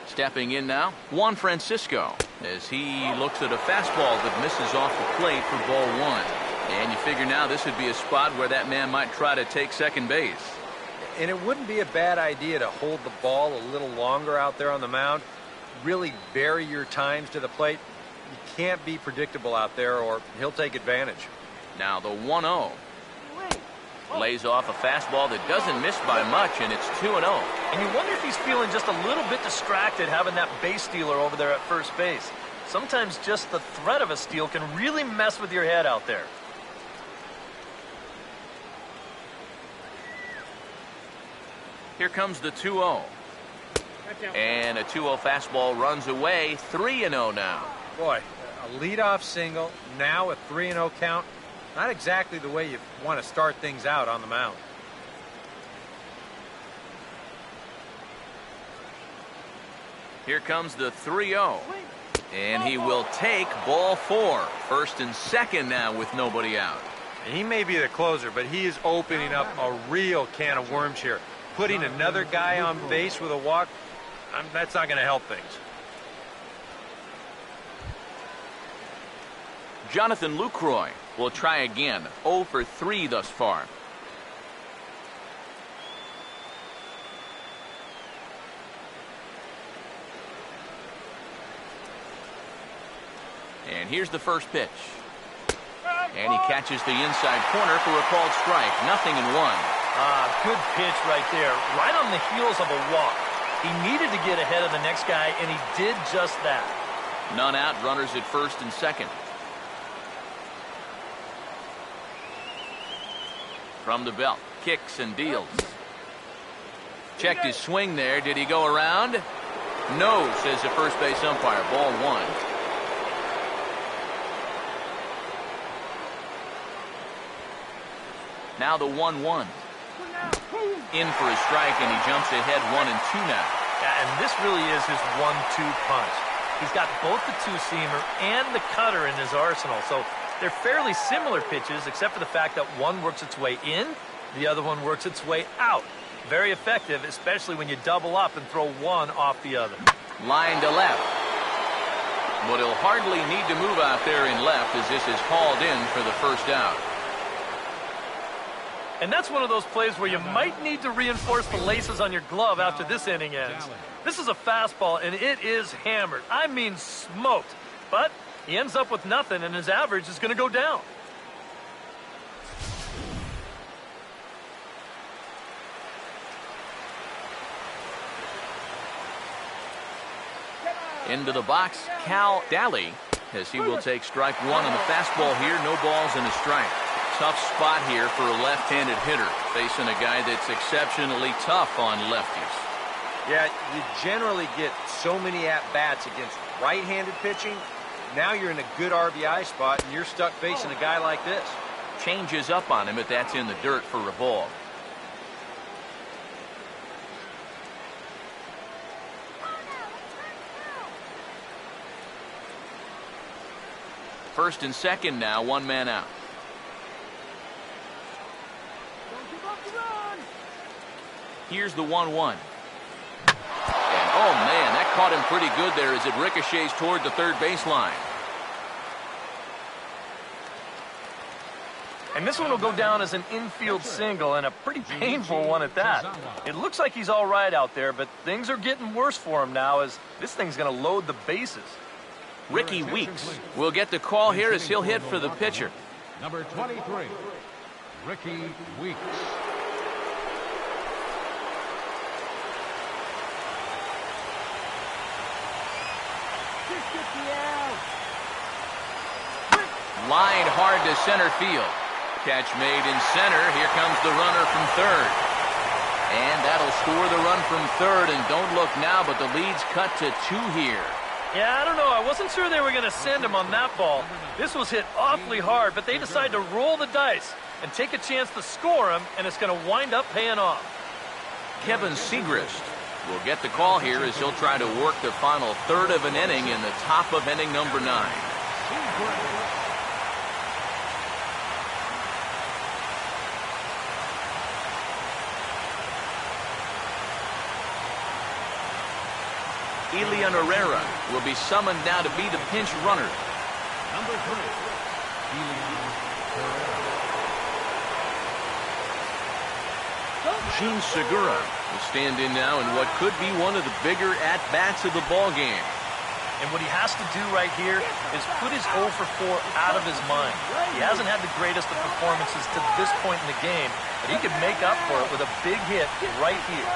Stepping in now, Juan Francisco, as he looks at a fastball that misses off the plate for ball one. And you figure now this would be a spot where that man might try to take second base. And it wouldn't be a bad idea to hold the ball a little longer out there on the mound. Really vary your times to the plate. You can't be predictable out there or he'll take advantage. Now the 1-0. Lays off a fastball that doesn't miss by much, and it's 2-0. And you wonder if he's feeling just a little bit distracted having that base stealer over there at first base. Sometimes just the threat of a steal can really mess with your head out there. Here comes the 2-0. And a 2-0 fastball runs away. 3-0 now. Boy, a leadoff single, now a 3-0 count. Not exactly the way you want to start things out on the mound. Here comes the 3-0. And he will take ball four. First and second now with nobody out. He may be the closer, but he is opening up a real can of worms here. Putting another guy on base with a walk, that's not going to help things. Jonathan Lucroy will try again. 0 for 3 thus far. And here's the first pitch. And he catches the inside corner for a called strike. 0-1. Good pitch right there. Right on the heels of a walk. He needed to get ahead of the next guy, and he did just that. None out, runners at first and second. From the belt, kicks and deals. Checked his swing there. Did he go around? No, says the first base umpire. Ball one. Now the 1-1. In for a strike, and he jumps ahead 1-2 now. Yeah, and this really is his 1-2 punch. He's got both the two-seamer and the cutter in his arsenal, so they're fairly similar pitches, except for the fact that one works its way in The other one works its way out. Very effective, especially when you double up and throw one off the other. Line to left. But he'll hardly need to move out there in left as this is hauled in for the first out. And that's one of those plays where you might need to reinforce the laces on your glove after this inning ends. This is a fastball, and it is hammered. I mean smoked. But he ends up with nothing, and his average is going to go down. Into the box, Cal Daly, as he will take strike one on the fastball here. No balls and a strike. Tough spot here for a left-handed hitter, facing a guy that's exceptionally tough on lefties. Yeah, you generally get so many at-bats against right-handed pitching. Now you're in a good RBI spot, and you're stuck facing a guy like this. Changes up on him, but that's in the dirt for a ball. First and second now, one man out. Here's the 1-1. And oh man, that caught him pretty good there as it ricochets toward the third baseline. And this one will go down as an infield single, and a pretty painful one at that. It looks like he's all right out there, but things are getting worse for him now as this thing's going to load the bases. Ricky Weeks will get the call here as he'll hit for the pitcher. Number 23, Ricky Weeks. Line hard to center field. Catch made in center. Here comes the runner from third. And that'll score the run from third. And don't look now, but the lead's cut to 2 here. Yeah, I don't know. I wasn't sure they were going to send him on that ball. This was hit awfully hard, but they decided to roll the dice and take a chance to score him, and it's going to wind up paying off. Kevin Segrist will get the call here as he'll try to work the final third of an inning in the top of inning number 9. Elian Herrera will be summoned now to be the pinch runner. Number 3, Elian Herrera. Gene Segura will stand in now in what could be one of the bigger at-bats of the ball game. And what he has to do right here is put his 0 for 4 out of his mind. He hasn't had the greatest of performances to this point in the game, but he could make up for it with a big hit right here.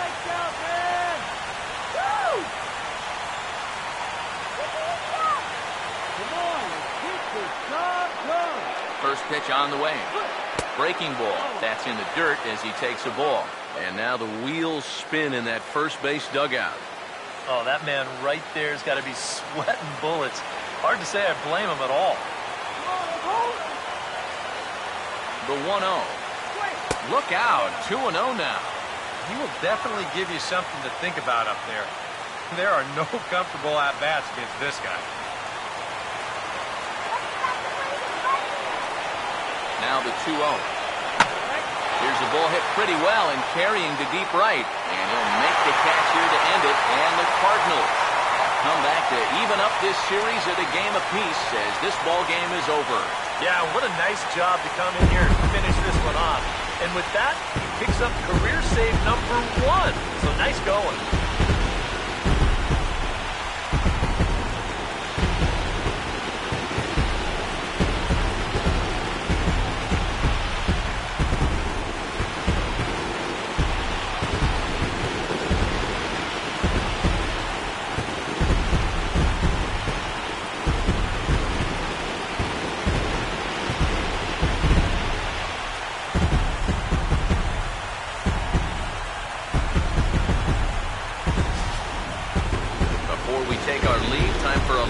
First pitch on the way. Breaking ball. That's in the dirt as he takes a ball. And now the wheels spin in that first base dugout. Oh, that man right there has got to be sweating bullets. Hard to say I blame him at all. The 1-0. Look out. 2-0 now. He will definitely give you something to think about up there. There are no comfortable at-bats against this guy. Now the 2-0. Here's the ball hit pretty well and carrying to deep right. And he'll make the catch here to end it. And the Cardinals come back to even up this series at a game apiece as this ball game is over. Yeah, what a nice job to come in here and finish this one off. And with that, he picks up career save number 1. So nice going.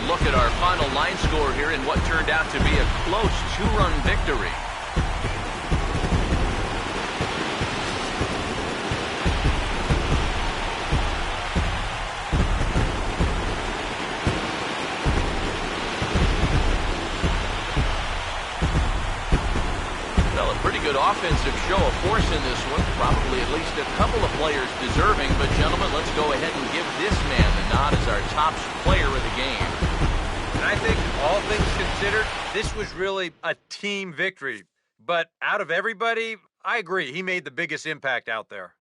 Look at our final line score here in what turned out to be a close 2-run victory. Well, a pretty good offensive show of force in this one. Probably at least a couple of players deserving. But, gentlemen, let's go ahead and give this man the nod as our top player of the game. And I think, all things considered, this was really a team victory. But out of everybody, I agree. He made the biggest impact out there.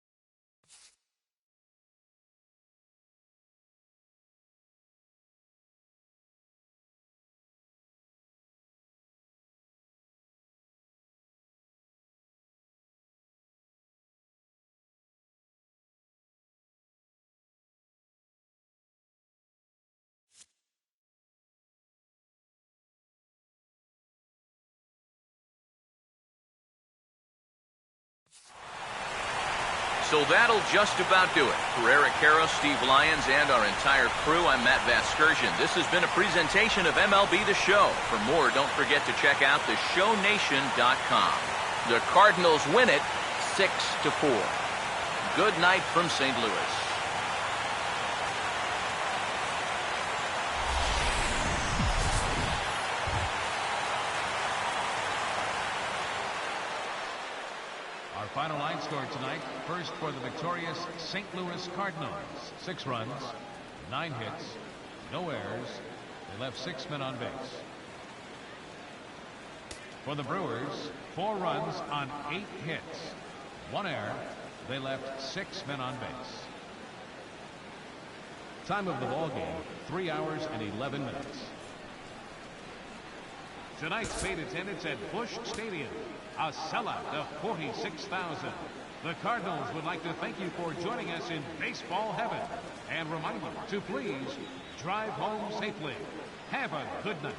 So that'll just about do it. For Eric Harrow, Steve Lyons, and our entire crew, I'm Matt Vasgersian. This has been a presentation of MLB The Show. For more, don't forget to check out theshownation.com. The Cardinals win it 6-4. Good night from St. Louis. Our final line score tonight. First for the victorious St. Louis Cardinals. 6 runs, 9 hits, no errors. They left 6 men on base. For the Brewers, 4 runs on 8 hits, 1 error. They left 6 men on base. Time of the ball game, 3 hours and 11 minutes. Tonight's paid attendance at Busch Stadium, a sellout of 46,000. The Cardinals would like to thank you for joining us in baseball heaven and remind you to please drive home safely. Have a good night.